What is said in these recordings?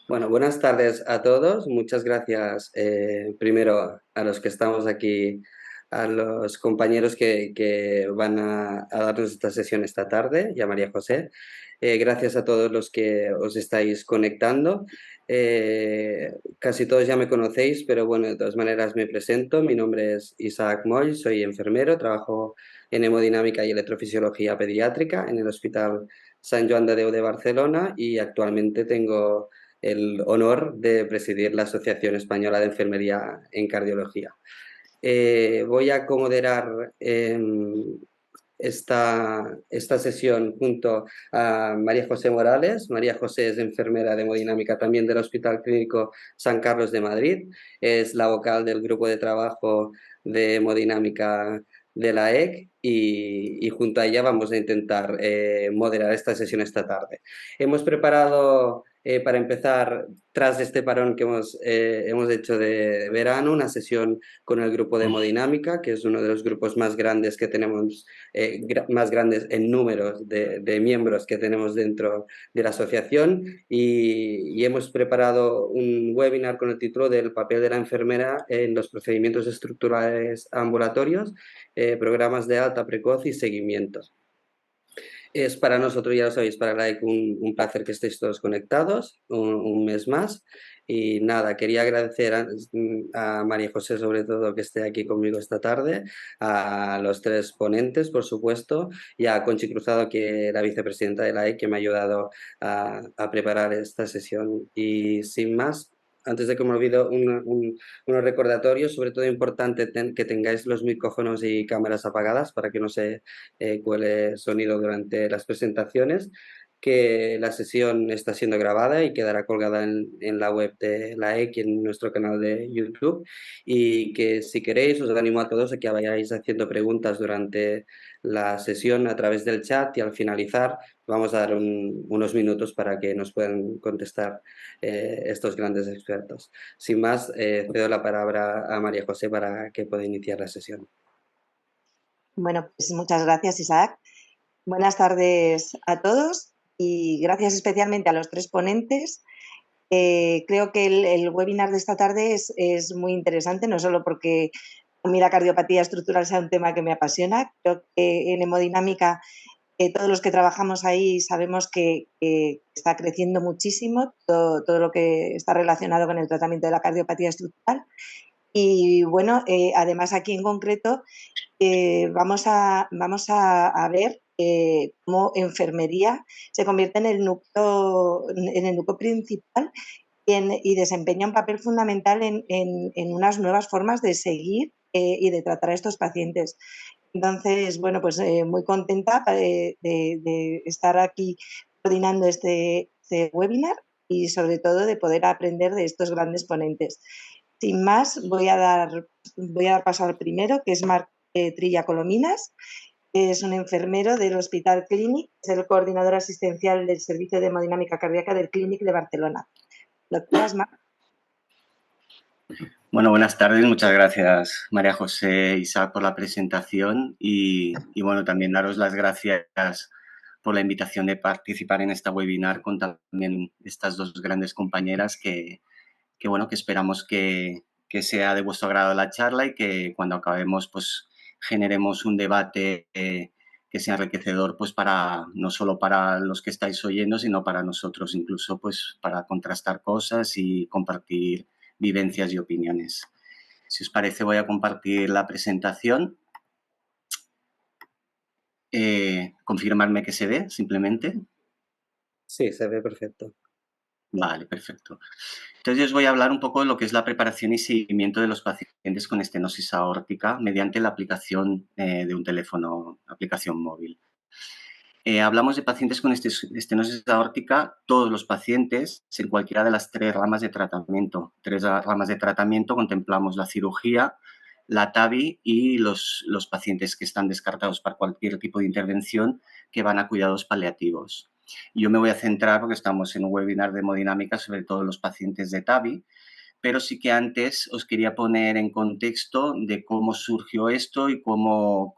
Bueno, buenas tardes a todos. Muchas gracias primero a los que estamos aquí, a los compañeros que van a darnos esta sesión esta tarde y a María José. Gracias a todos los que os estáis conectando. Casi todos ya me conocéis, pero bueno, de todas maneras me presento. Mi nombre es Isaac Moll, soy enfermero, trabajo en hemodinámica y electrofisiología pediátrica en el Hospital Sant Joan de Déu de Barcelona y actualmente tengo el honor de presidir la Asociación Española de Enfermería en Cardiología. Voy a comoderar esta sesión junto a María José Morales. María José es enfermera de hemodinámica también del Hospital Clínico San Carlos de Madrid. Es la vocal del grupo de trabajo de hemodinámica de la EC y junto a ella vamos a intentar moderar esta sesión esta tarde. Hemos preparado para empezar, tras este parón que hemos hecho de verano, una sesión con el grupo de hemodinámica, que es uno de los grupos más grandes que tenemos, más grandes en números de miembros que tenemos dentro de la asociación y hemos preparado un webinar con el título del papel de la enfermera en los procedimientos estructurales ambulatorios, programas de alta precoz y seguimiento. Es para nosotros, ya lo sabéis, para la EC un placer que estéis todos conectados un mes más. Y nada, quería agradecer a María José sobre todo que esté aquí conmigo esta tarde, a los tres ponentes, por supuesto, y a Conchi Cruzado, que la vicepresidenta de la EC, que me ha ayudado a preparar esta sesión. Y sin más, antes de que me olvide, unos recordatorios, sobre todo importante que tengáis los micrófonos y cámaras apagadas para que no se cuele sonido durante las presentaciones, que la sesión está siendo grabada y quedará colgada en la web de la EC y en nuestro canal de YouTube, y que si queréis os animo a todos a que vayáis haciendo preguntas durante la sesión a través del chat y al finalizar vamos a dar unos minutos para que nos puedan contestar estos grandes expertos. Sin más, cedo la palabra a María José para que pueda iniciar la sesión. Bueno, pues muchas gracias, Isaac. Buenas tardes a todos y gracias especialmente a los tres ponentes. Creo que el webinar de esta tarde es muy interesante, no solo porque a mí la cardiopatía estructural sea un tema que me apasiona. Creo que en hemodinámica todos los que trabajamos ahí sabemos que está creciendo muchísimo todo lo que está relacionado con el tratamiento de la cardiopatía estructural. Y bueno, además aquí en concreto vamos a ver cómo enfermería se convierte en el núcleo principal y desempeña un papel fundamental en unas nuevas formas de seguir y de tratar a estos pacientes. Entonces, bueno, pues muy contenta de estar aquí coordinando este webinar y sobre todo de poder aprender de estos grandes ponentes. Sin más, voy a dar paso al primero, que es Marc Trilla Colominas. Es un enfermero del Hospital Clínic, es el coordinador asistencial del Servicio de Hemodinámica Cardíaca del Clínic de Barcelona. Doctora Marc. Bueno, buenas tardes. Muchas gracias, María José, Isaac, por la presentación y bueno, también daros las gracias por la invitación de participar en esta webinar con también estas dos grandes compañeras que bueno, que esperamos que sea de vuestro agrado la charla y que cuando acabemos pues generemos un debate que sea enriquecedor pues no solo para los que estáis oyendo, sino para nosotros incluso pues para contrastar cosas y compartir vivencias y opiniones. Si os parece, voy a compartir la presentación. Confirmarme que se ve, simplemente. Sí, se ve perfecto. Vale, perfecto. Entonces, os voy a hablar un poco de lo que es la preparación y seguimiento de los pacientes con estenosis aórtica mediante la aplicación de un teléfono, aplicación móvil. Hablamos de pacientes con estenosis aórtica, todos los pacientes, en cualquiera de las tres ramas de tratamiento. Tres ramas de tratamiento contemplamos la cirugía, la TAVI y los pacientes que están descartados para cualquier tipo de intervención que van a cuidados paliativos. Yo me voy a centrar, porque estamos en un webinar de hemodinámica, sobre todo los pacientes de TAVI, pero sí que antes os quería poner en contexto de cómo surgió esto y cómo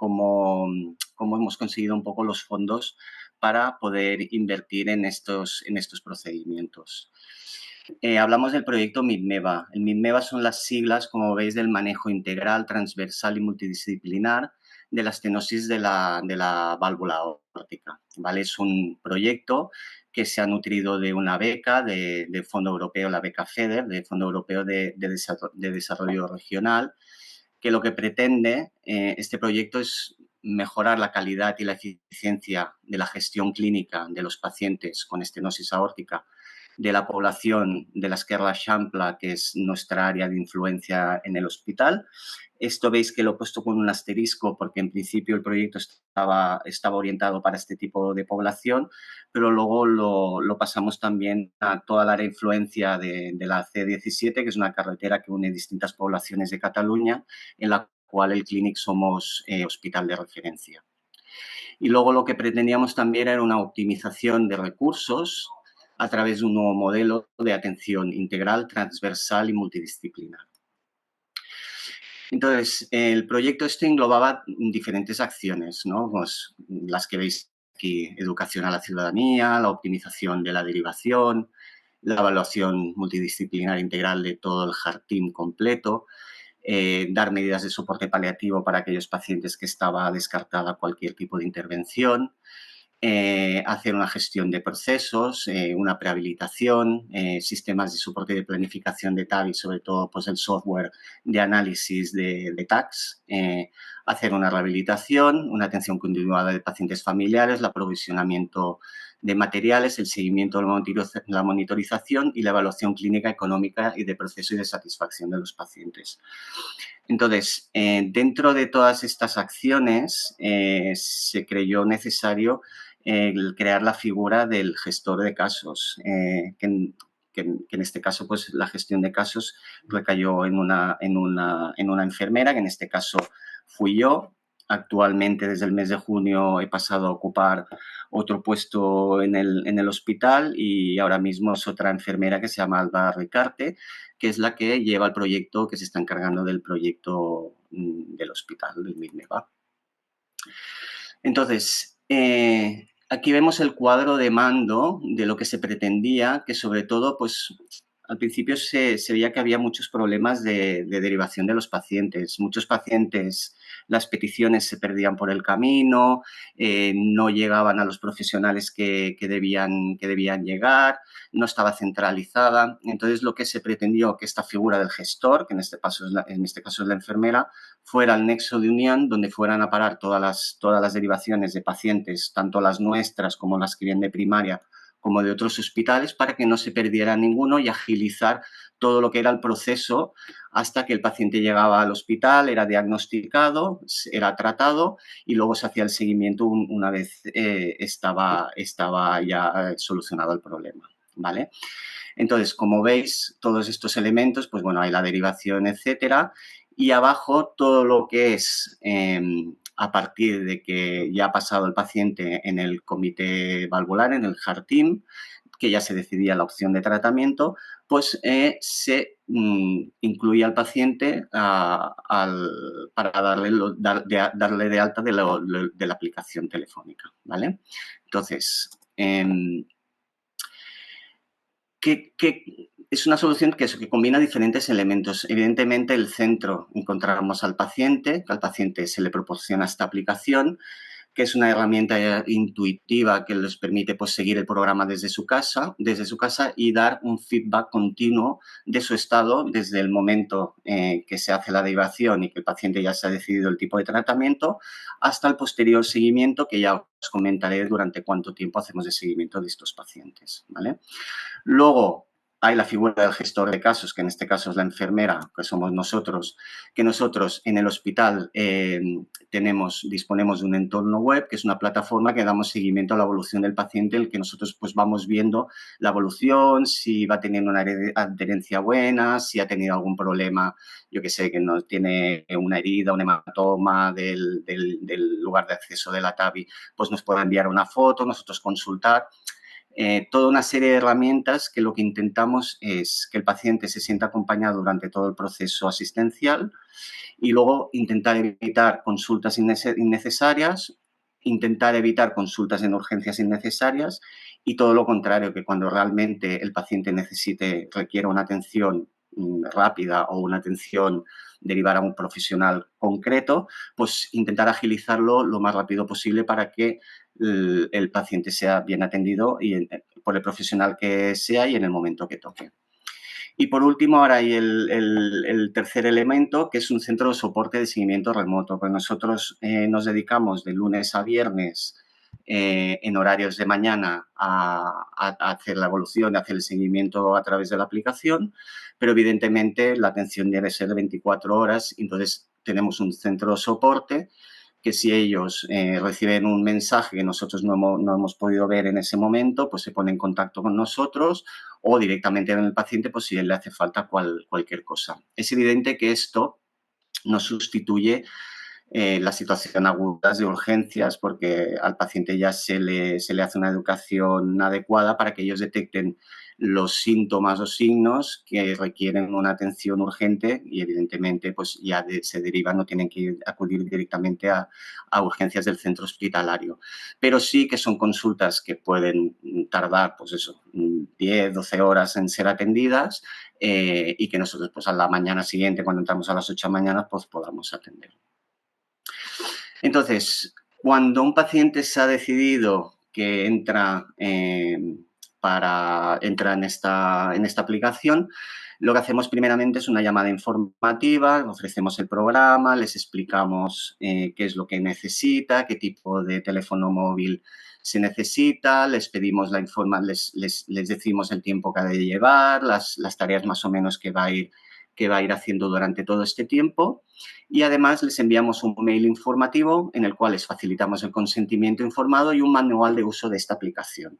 hemos conseguido un poco los fondos para poder invertir en estos procedimientos. Hablamos del proyecto MIDMEVA. El MIDMEVA son las siglas, como veis, del manejo integral, transversal y multidisciplinar de la estenosis de la válvula aórtica, ¿vale? Es un proyecto que se ha nutrido de una beca de Fondo Europeo, la beca FEDER, de Fondo Europeo de Desarrollo Regional, que lo que pretende este proyecto es mejorar la calidad y la eficiencia de la gestión clínica de los pacientes con estenosis aórtica de la población de la Esquerra Eixample, que es nuestra área de influencia en el hospital. Esto veis que lo he puesto con un asterisco porque en principio el proyecto estaba orientado para este tipo de población, pero luego lo pasamos también a toda la área de influencia de la C17, que es una carretera que une distintas poblaciones de Cataluña, en la cual el Clínic somos hospital de referencia. Y luego lo que pretendíamos también era una optimización de recursos a través de un nuevo modelo de atención integral, transversal y multidisciplinar. Entonces, el proyecto este englobaba diferentes acciones, ¿no? Pues, las que veis aquí, educación a la ciudadanía, la optimización de la derivación, la evaluación multidisciplinar integral de todo el JARTIM completo, dar medidas de soporte paliativo para aquellos pacientes que estaba descartada cualquier tipo de intervención, hacer una gestión de procesos, una prehabilitación, sistemas de soporte de planificación de TAB y sobre todo pues, el software de análisis de TACS, hacer una rehabilitación, una atención continuada de pacientes familiares, el aprovisionamiento de materiales, el seguimiento de la monitorización y la evaluación clínica, económica y de proceso y de satisfacción de los pacientes. Entonces, dentro de todas estas acciones se creyó necesario el crear la figura del gestor de casos, que en este caso pues la gestión de casos recayó en una enfermera, que en este caso fui yo. Actualmente, desde el mes de junio, he pasado a ocupar otro puesto en el hospital y ahora mismo es otra enfermera que se llama Alba Ricarte, que es la que lleva el proyecto, que se está encargando del proyecto del hospital, del MIDMEVA. Entonces, aquí vemos el cuadro de mando de lo que se pretendía, que sobre todo, pues, al principio se veía que había muchos problemas de derivación de los pacientes. Muchos pacientes, las peticiones se perdían por el camino, no llegaban a los profesionales que debían llegar, no estaba centralizada. Entonces, lo que se pretendió que esta figura del gestor, que en este caso es la enfermera, fuera el nexo de unión donde fueran a parar todas las derivaciones de pacientes, tanto las nuestras como las que vienen de primaria, como de otros hospitales, para que no se perdiera ninguno y agilizar todo lo que era el proceso hasta que el paciente llegaba al hospital, era diagnosticado, era tratado y luego se hacía el seguimiento una vez estaba ya solucionado el problema, ¿vale? Entonces, como veis, todos estos elementos, pues bueno, hay la derivación, etcétera, y abajo todo lo que es a partir de que ya ha pasado el paciente en el comité valvular, en el JARTIM, que ya se decidía la opción de tratamiento, pues se incluía al paciente para darle de alta de la aplicación telefónica, ¿vale? Entonces, es una solución que combina diferentes elementos. Evidentemente, el centro encontramos al paciente, que al paciente se le proporciona esta aplicación, que es una herramienta intuitiva que les permite pues, seguir el programa desde su casa y dar un feedback continuo de su estado desde el momento que se hace la derivación y que el paciente ya se ha decidido el tipo de tratamiento hasta el posterior seguimiento, que ya os comentaré durante cuánto tiempo hacemos de seguimiento de estos pacientes, ¿vale? Luego, hay la figura del gestor de casos, que en este caso es la enfermera, que somos nosotros, que nosotros en el hospital disponemos de un entorno web, que es una plataforma que damos seguimiento a la evolución del paciente, en el que nosotros pues vamos viendo la evolución, si va teniendo una adherencia buena, si ha tenido algún problema, yo que sé, que no tiene una herida, un hematoma del lugar de acceso de la TAVI, pues nos puede enviar una foto, nosotros consultar. Toda una serie de herramientas que lo que intentamos es que el paciente se sienta acompañado durante todo el proceso asistencial y luego intentar evitar consultas innecesarias, intentar evitar consultas en urgencias innecesarias y todo lo contrario, que cuando realmente el paciente requiera una atención rápida o una atención derivar a un profesional concreto, pues intentar agilizarlo lo más rápido posible para que el paciente sea bien atendido por el profesional que sea y en el momento que toque. Y por último, ahora hay el tercer elemento, que es un centro de soporte de seguimiento remoto. Pues nosotros nos dedicamos de lunes a viernes en horarios de mañana a hacer la evolución, a hacer el seguimiento a través de la aplicación, pero evidentemente la atención debe ser de 24 horas, entonces tenemos un centro de soporte que si ellos reciben un mensaje que nosotros no hemos podido ver en ese momento, pues se pone en contacto con nosotros o directamente con el paciente, pues si él le hace falta cualquier cosa. Es evidente que esto no sustituye la situación agudas de urgencias porque al paciente ya se le hace una educación adecuada para que ellos detecten los síntomas o signos que requieren una atención urgente y evidentemente pues ya se derivan, no tienen que acudir directamente a urgencias del centro hospitalario. Pero sí que son consultas que pueden tardar pues eso, 10, 12 horas en ser atendidas y que nosotros pues a la mañana siguiente, cuando entramos a las 8 de la mañana, pues podamos atender. Entonces, cuando un paciente se ha decidido que entra en esta aplicación, lo que hacemos primeramente es una llamada informativa, ofrecemos el programa, les explicamos qué es lo que necesita, qué tipo de teléfono móvil se necesita, les pedimos les decimos el tiempo que ha de llevar, las tareas más o menos que va a ir haciendo durante todo este tiempo. Y además les enviamos un mail informativo en el cual les facilitamos el consentimiento informado y un manual de uso de esta aplicación.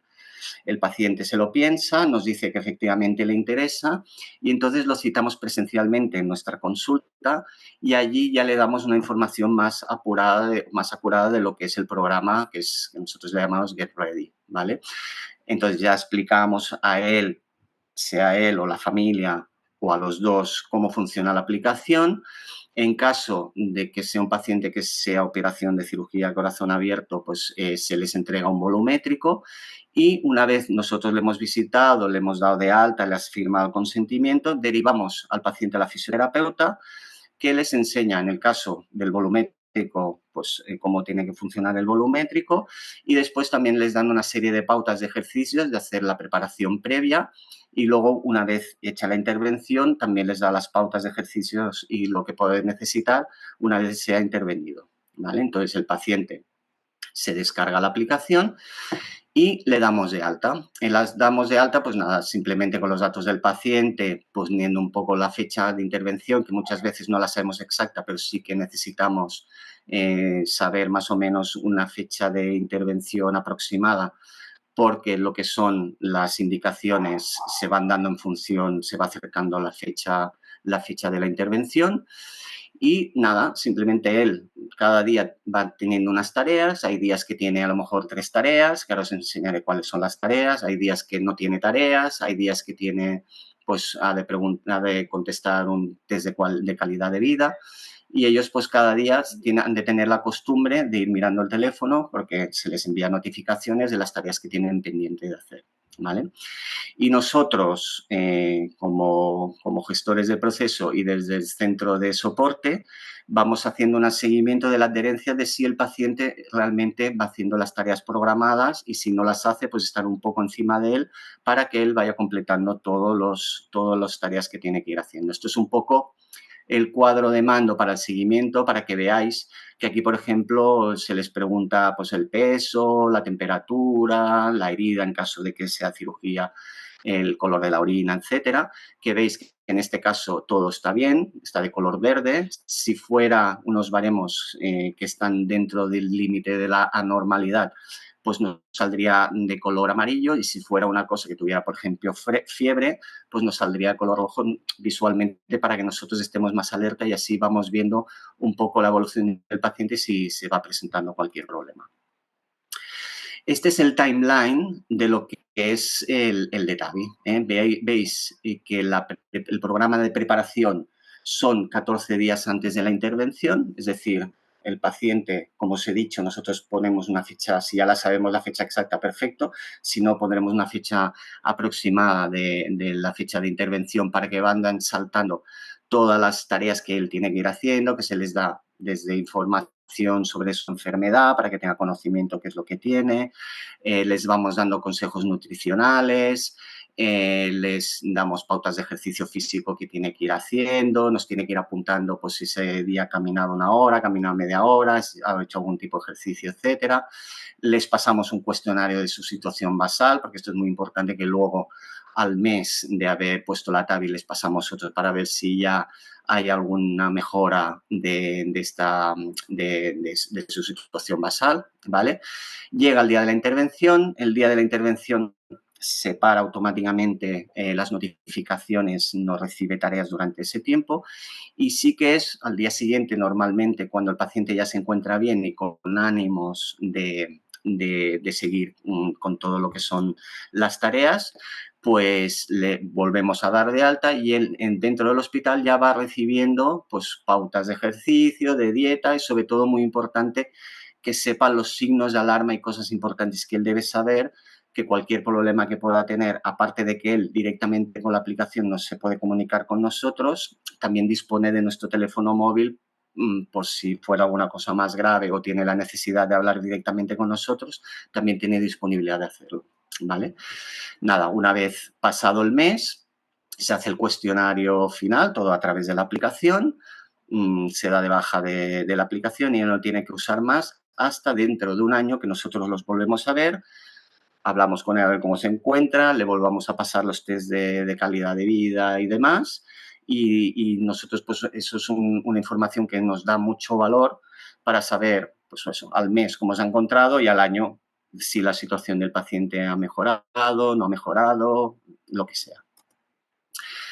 El paciente se lo piensa, nos dice que efectivamente le interesa y entonces lo citamos presencialmente en nuestra consulta y allí ya le damos una información más acurada de lo que es el programa que nosotros le llamamos Get Ready, ¿vale? Entonces ya explicamos a él, sea él o la familia o a los dos, cómo funciona la aplicación. En caso de que sea un paciente que sea operación de cirugía de corazón abierto, pues se les entrega un volumétrico y una vez nosotros le hemos visitado, le hemos dado de alta, le has firmado el consentimiento, derivamos al paciente a la fisioterapeuta que les enseña, en el caso del volumétrico, pues cómo tiene que funcionar el volumétrico y después también les dan una serie de pautas de ejercicios de hacer la preparación previa y luego una vez hecha la intervención también les da las pautas de ejercicios y lo que puede necesitar una vez se ha intervenido, ¿vale? Entonces el paciente se descarga la aplicación y le damos de alta. En las damos de alta, pues nada, simplemente con los datos del paciente, pues poniendo un poco la fecha de intervención, que muchas veces no la sabemos exacta, pero sí que necesitamos saber más o menos una fecha de intervención aproximada, porque lo que son las indicaciones se van dando en función, se va acercando la fecha de la intervención. Y nada, simplemente él cada día va teniendo unas tareas, hay días que tiene a lo mejor 3 tareas, que ahora os enseñaré cuáles son las tareas, hay días que no tiene tareas, hay días que tiene, pues ha de contestar un test de calidad de vida y ellos pues cada día han de tener la costumbre de ir mirando el teléfono porque se les envía notificaciones de las tareas que tienen pendiente de hacer, ¿vale? Y nosotros, como gestores del proceso y desde el centro de soporte, vamos haciendo un seguimiento de la adherencia de si el paciente realmente va haciendo las tareas programadas y si no las hace, pues estar un poco encima de él para que él vaya completando todas las tareas que tiene que ir haciendo. Esto es un poco el cuadro de mando para el seguimiento, para que veáis que aquí, por ejemplo, se les pregunta pues, el peso, la temperatura, la herida en caso de que sea cirugía, el color de la orina, etcétera, que veis que en este caso todo está bien, está de color verde. Si fuera unos baremos que están dentro del límite de la anormalidad, pues nos saldría de color amarillo y si fuera una cosa que tuviera, por ejemplo, fiebre, pues nos saldría de color rojo visualmente para que nosotros estemos más alerta y así vamos viendo un poco la evolución del paciente si se va presentando cualquier problema. Este es el timeline de lo que es el de TAVI. Veis que el programa de preparación son 14 días antes de la intervención, es decir, el paciente, como os he dicho, nosotros ponemos una fecha, si ya la sabemos la fecha exacta, perfecto, si no, pondremos una fecha aproximada de la fecha de intervención para que vayan saltando todas las tareas que él tiene que ir haciendo, que se les da desde información sobre su enfermedad para que tenga conocimiento qué es lo que tiene, les vamos dando consejos nutricionales, les damos pautas de ejercicio físico que tiene que ir haciendo, nos tiene que ir apuntando pues si ese día ha caminado 1 hora, ha caminado media hora, si ha hecho algún tipo de ejercicio, etcétera. Les pasamos un cuestionario de su situación basal, porque esto es muy importante que luego al mes de haber puesto la TAVI les pasamos otros para ver si ya hay alguna mejora de su situación basal, ¿vale? Llega el día de la intervención, el día de la intervención se para automáticamente las notificaciones, no recibe tareas durante ese tiempo y sí que es al día siguiente normalmente cuando el paciente ya se encuentra bien y con ánimos de seguir con todo lo que son las tareas, pues le volvemos a dar de alta y él dentro del hospital ya va recibiendo pues pautas de ejercicio, de dieta y sobre todo muy importante que sepa los signos de alarma y cosas importantes que él debe saber, que cualquier problema que pueda tener, aparte de que él directamente con la aplicación no se puede comunicar con nosotros, también dispone de nuestro teléfono móvil por si fuera alguna cosa más grave o tiene la necesidad de hablar directamente con nosotros, también tiene disponibilidad de hacerlo, ¿vale? Nada, una vez pasado el mes, se hace el cuestionario final, todo a través de la aplicación, se da de baja de la aplicación y no lo tiene que usar más hasta dentro de 1 año que nosotros los volvemos a ver, hablamos con él a ver cómo se encuentra, le volvamos a pasar los test de calidad de vida y demás y nosotros pues eso es una información que nos da mucho valor para saber pues eso, al mes cómo se ha encontrado y al año si la situación del paciente ha mejorado, no ha mejorado, lo que sea.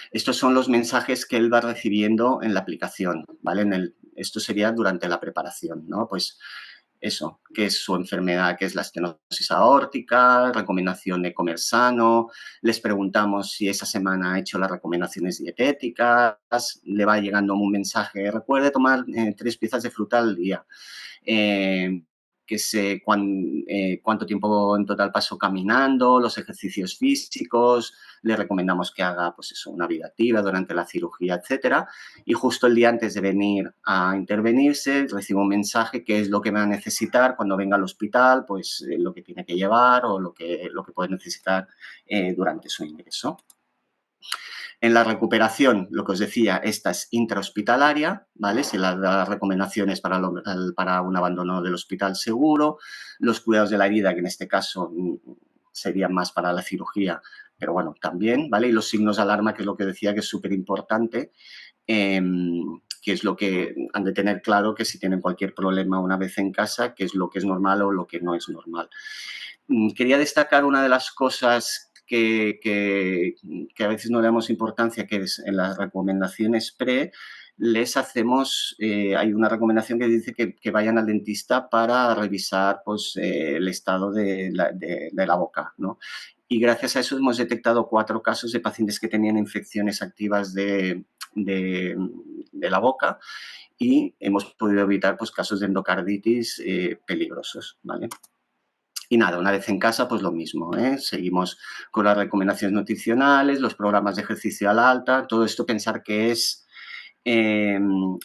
Estos son los mensajes que él va recibiendo en la aplicación, ¿vale? Esto sería durante la preparación, ¿no? Pues eso, qué es su enfermedad, qué es la estenosis aórtica, recomendación de comer sano, les preguntamos si esa semana ha hecho las recomendaciones dietéticas, le va llegando un mensaje, recuerde tomar 3 piezas de fruta al día. Que sé cuánto tiempo en total pasó caminando, los ejercicios físicos, le recomendamos que haga pues eso, una vida activa durante la cirugía, etcétera. Y justo el día antes de venir a intervenirse, recibo un mensaje que es lo que va a necesitar cuando venga al hospital, pues lo que tiene que llevar o lo que puede necesitar durante su ingreso. En la recuperación, lo que os decía, esta es intrahospitalaria, ¿vale? Se las da recomendaciones para un abandono del hospital seguro, los cuidados de la herida, que en este caso serían más para la cirugía, pero bueno, también, ¿vale? Y los signos de alarma, que es lo que decía, que es súper importante, que es lo que han de tener claro que si tienen cualquier problema una vez en casa, qué es lo que es normal o lo que no es normal. Quería destacar una de las cosas que a veces no le damos importancia, que es en las recomendaciones pre, les hacemos, hay una recomendación que dice que vayan al dentista para revisar pues, el estado de la boca, ¿no? Y gracias a eso hemos detectado 4 casos de pacientes que tenían infecciones activas de la boca y hemos podido evitar pues, casos de endocarditis peligrosos, ¿vale? Y nada, una vez en casa, pues lo mismo, ¿eh? Seguimos con las recomendaciones nutricionales, los programas de ejercicio al alta, todo esto pensar que es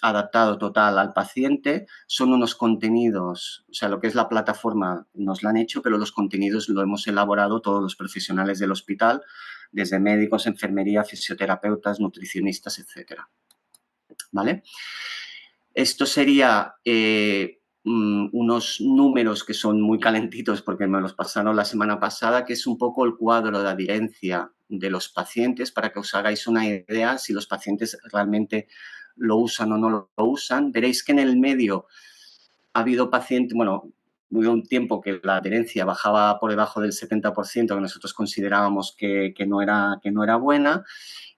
adaptado total al paciente, son unos contenidos, o sea, lo que es la plataforma nos la han hecho, pero los contenidos lo hemos elaborado todos los profesionales del hospital, desde médicos, enfermería, fisioterapeutas, nutricionistas, etcétera, ¿vale? Esto sería unos números que son muy calentitos porque me los pasaron la semana pasada, que es un poco el cuadro de adherencia de los pacientes para que os hagáis una idea si los pacientes realmente lo usan o no lo usan. Veréis que en el medio ha habido pacientes, bueno, hubo un tiempo que la adherencia bajaba por debajo del 70%, que nosotros considerábamos que no era buena.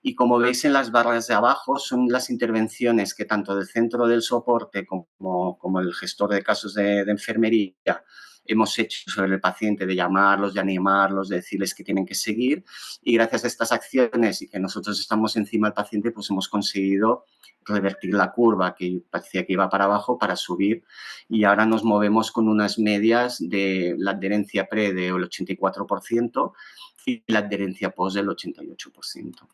Y como veis en las barras de abajo, son las intervenciones que tanto del centro del soporte como el gestor de casos de enfermería hemos hecho sobre el paciente, de llamarlos, de animarlos, de decirles que tienen que seguir, y gracias a estas acciones y que nosotros estamos encima del paciente, pues hemos conseguido revertir la curva que parecía que iba para abajo para subir, y ahora nos movemos con unas medias de la adherencia pre del 84% y la adherencia post del 88%.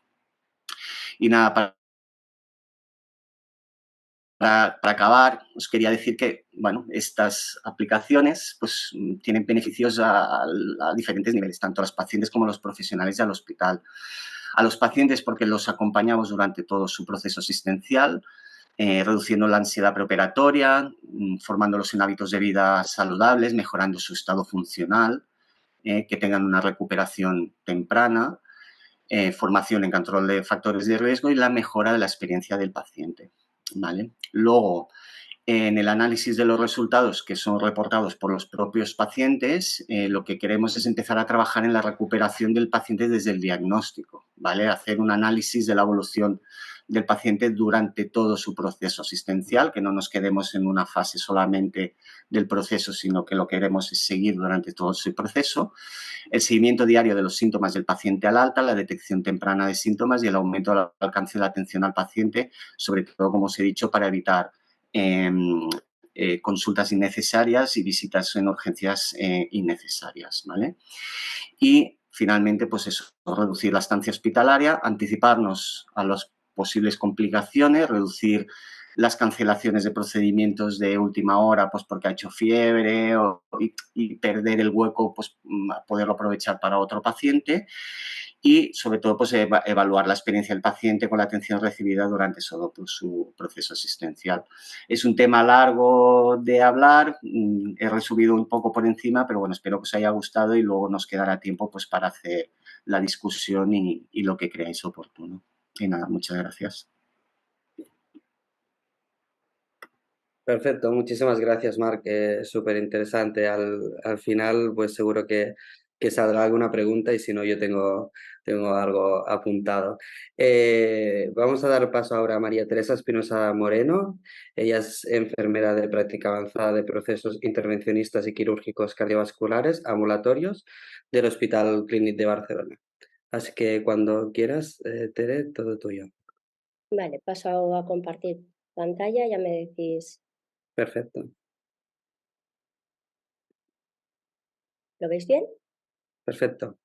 Y nada, para acabar, os quería decir que, bueno, estas aplicaciones pues, tienen beneficios a diferentes niveles, tanto a los pacientes como a los profesionales y al hospital. A los pacientes porque los acompañamos durante todo su proceso asistencial, reduciendo la ansiedad preoperatoria, formándolos en hábitos de vida saludables, mejorando su estado funcional, que tengan una recuperación temprana, formación en control de factores de riesgo y la mejora de la experiencia del paciente. ¿Vale? Luego, en el análisis de los resultados que son reportados por los propios pacientes, lo que queremos es empezar a trabajar en la recuperación del paciente desde el diagnóstico, ¿vale? Hacer un análisis de la evolución del paciente durante todo su proceso asistencial, que no nos quedemos en una fase solamente del proceso, sino que lo que queremos es seguir durante todo su proceso. El seguimiento diario de los síntomas del paciente al alta, la detección temprana de síntomas y el aumento del alcance de la atención al paciente, sobre todo, como os he dicho, para evitar consultas innecesarias y visitas en urgencias innecesarias, ¿vale? Y finalmente, pues eso, reducir la estancia hospitalaria, anticiparnos a las posibles complicaciones, reducir las cancelaciones de procedimientos de última hora, pues porque ha hecho fiebre y perder el hueco, pues poderlo aprovechar para otro paciente. Y sobre todo, pues evaluar la experiencia del paciente con la atención recibida durante todo su proceso asistencial. Es un tema largo de hablar, he resumido un poco por encima, pero bueno, espero que os haya gustado y luego nos quedará tiempo pues para hacer la discusión y lo que creáis oportuno. Y nada, muchas gracias. Perfecto, muchísimas gracias, Marc. Súper interesante. Al final, pues seguro que saldrá alguna pregunta y si no, yo tengo algo apuntado. Vamos a dar paso ahora a María Teresa Espinosa Moreno. Ella es enfermera de práctica avanzada de procesos intervencionistas y quirúrgicos cardiovasculares ambulatorios del Hospital Clínic de Barcelona. Así que cuando quieras, Tere, todo tuyo. Vale, paso a compartir pantalla, ya me decís. Perfecto. ¿Lo veis bien? Perfecto.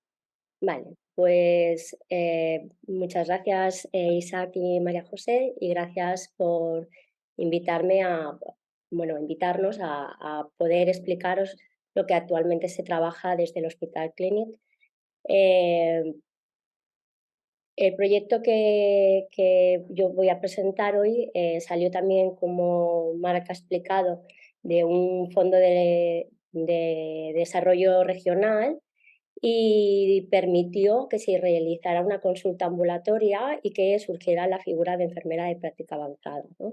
Vale, pues muchas gracias Isaac y María José, y gracias por invitarme invitarnos a poder explicaros lo que actualmente se trabaja desde el Hospital Clínic. El proyecto que yo voy a presentar hoy salió también, como Marc ha explicado, de un fondo de desarrollo regional y permitió que se realizara una consulta ambulatoria y que surgiera la figura de enfermera de práctica avanzada, ¿no?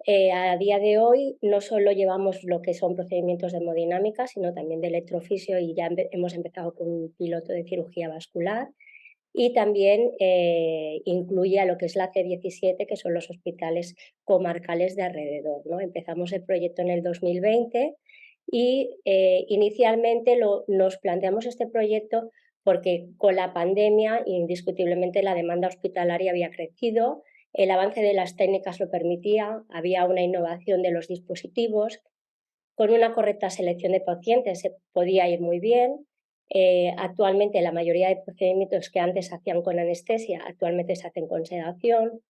A día de hoy no solo llevamos lo que son procedimientos de hemodinámica, sino también de electrofisio, y ya hemos empezado con un piloto de cirugía vascular, y también incluye a lo que es la C17, que son los hospitales comarcales de alrededor, ¿no? Empezamos el proyecto en el 2020 y inicialmente nos planteamos este proyecto porque con la pandemia indiscutiblemente la demanda hospitalaria había crecido, el avance de las técnicas lo permitía, había una innovación de los dispositivos, con una correcta selección de pacientes se podía ir muy bien. Actualmente la mayoría de procedimientos que antes se hacían con anestesia actualmente se hacen con sedación.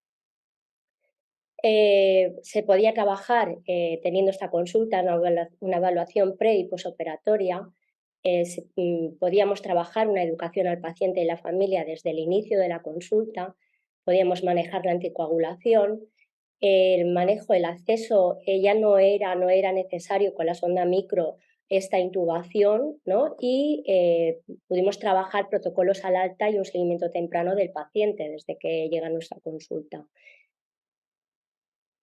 Se podía trabajar teniendo esta consulta, una evaluación pre y posoperatoria. Podíamos trabajar una educación al paciente y la familia desde el inicio de la consulta, podíamos manejar la anticoagulación, el manejo, el acceso ya no era necesario con la sonda micro esta intubación, ¿no? Y pudimos trabajar protocolos al alta y un seguimiento temprano del paciente desde que llega a nuestra consulta.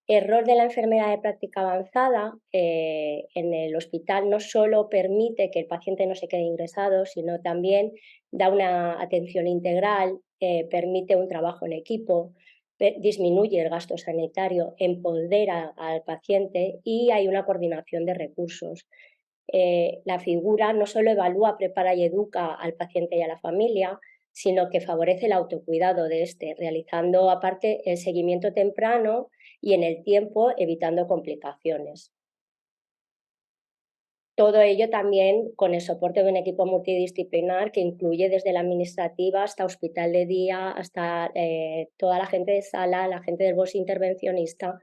El rol de la enfermera de práctica avanzada en el hospital no solo permite que el paciente no se quede ingresado, sino también da una atención integral, permite un trabajo en equipo, disminuye el gasto sanitario, empodera al paciente y hay una coordinación de recursos. La figura no solo evalúa, prepara y educa al paciente y a la familia, sino que favorece el autocuidado de este, realizando aparte el seguimiento temprano y en el tiempo evitando complicaciones. Todo ello también con el soporte de un equipo multidisciplinar que incluye desde la administrativa hasta hospital de día, hasta toda la gente de sala, la gente del BOS intervencionista.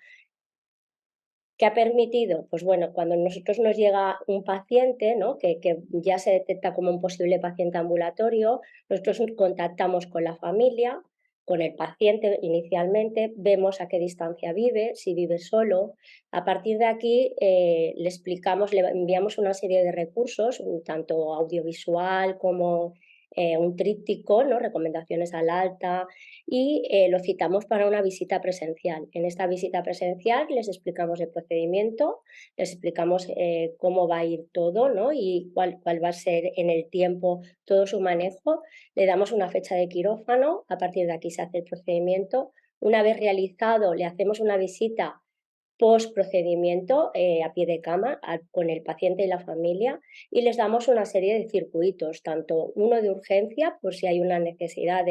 ¿Qué ha permitido? Pues bueno, cuando nosotros nos llega un paciente, ¿no? que ya se detecta como un posible paciente ambulatorio, nosotros contactamos con la familia, con el paciente inicialmente, vemos a qué distancia vive, si vive solo. A partir de aquí le explicamos, le enviamos una serie de recursos, tanto audiovisual como un tríptico, ¿no? Recomendaciones al alta, y lo citamos para una visita presencial. En esta visita presencial les explicamos el procedimiento, les explicamos cómo va a ir todo, ¿no? Y cuál va a ser en el tiempo todo su manejo. Le damos una fecha de quirófano, a partir de aquí se hace el procedimiento. Una vez realizado, le hacemos una visita post procedimiento a pie de cama con el paciente y la familia, y les damos una serie de circuitos, tanto uno de urgencia por si hay una necesidad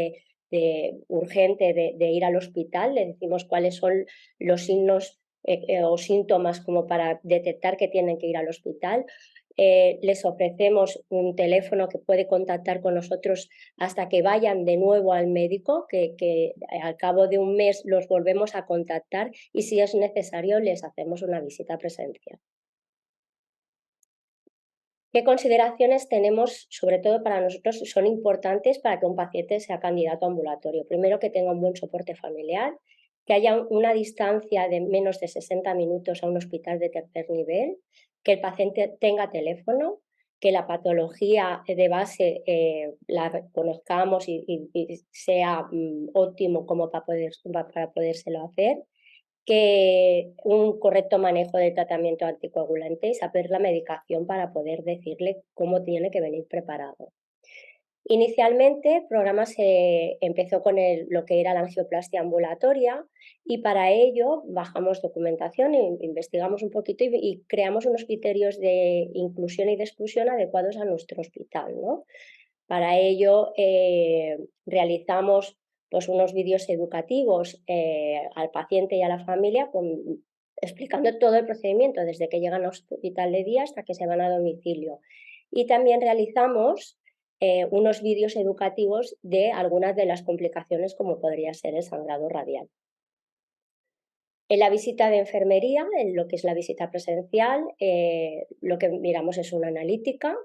urgente de ir al hospital, le decimos cuáles son los signos o síntomas como para detectar que tienen que ir al hospital. Les ofrecemos un teléfono que puede contactar con nosotros hasta que vayan de nuevo al médico, que al cabo de un mes los volvemos a contactar y si es necesario les hacemos una visita presencial. ¿Qué consideraciones tenemos, sobre todo para nosotros, son importantes para que un paciente sea candidato a ambulatorio? Primero, que tenga un buen soporte familiar, que haya una distancia de menos de 60 minutos a un hospital de tercer nivel, que el paciente tenga teléfono, que la patología de base la conozcamos y sea óptimo como para podérselo hacer, que un correcto manejo del tratamiento anticoagulante y saber la medicación para poder decirle cómo tiene que venir preparado. Inicialmente el programa se empezó con lo que era la angioplastia ambulatoria y para ello bajamos documentación, investigamos un poquito y creamos unos criterios de inclusión y de exclusión adecuados a nuestro hospital, ¿no? Para ello realizamos pues, unos vídeos educativos al paciente y a la familia explicando todo el procedimiento, desde que llegan al hospital de día hasta que se van a domicilio. Y también realizamos unos vídeos educativos de algunas de las complicaciones como podría ser el sangrado radial. En la visita de enfermería, en lo que es la visita presencial, lo que miramos es una analítica,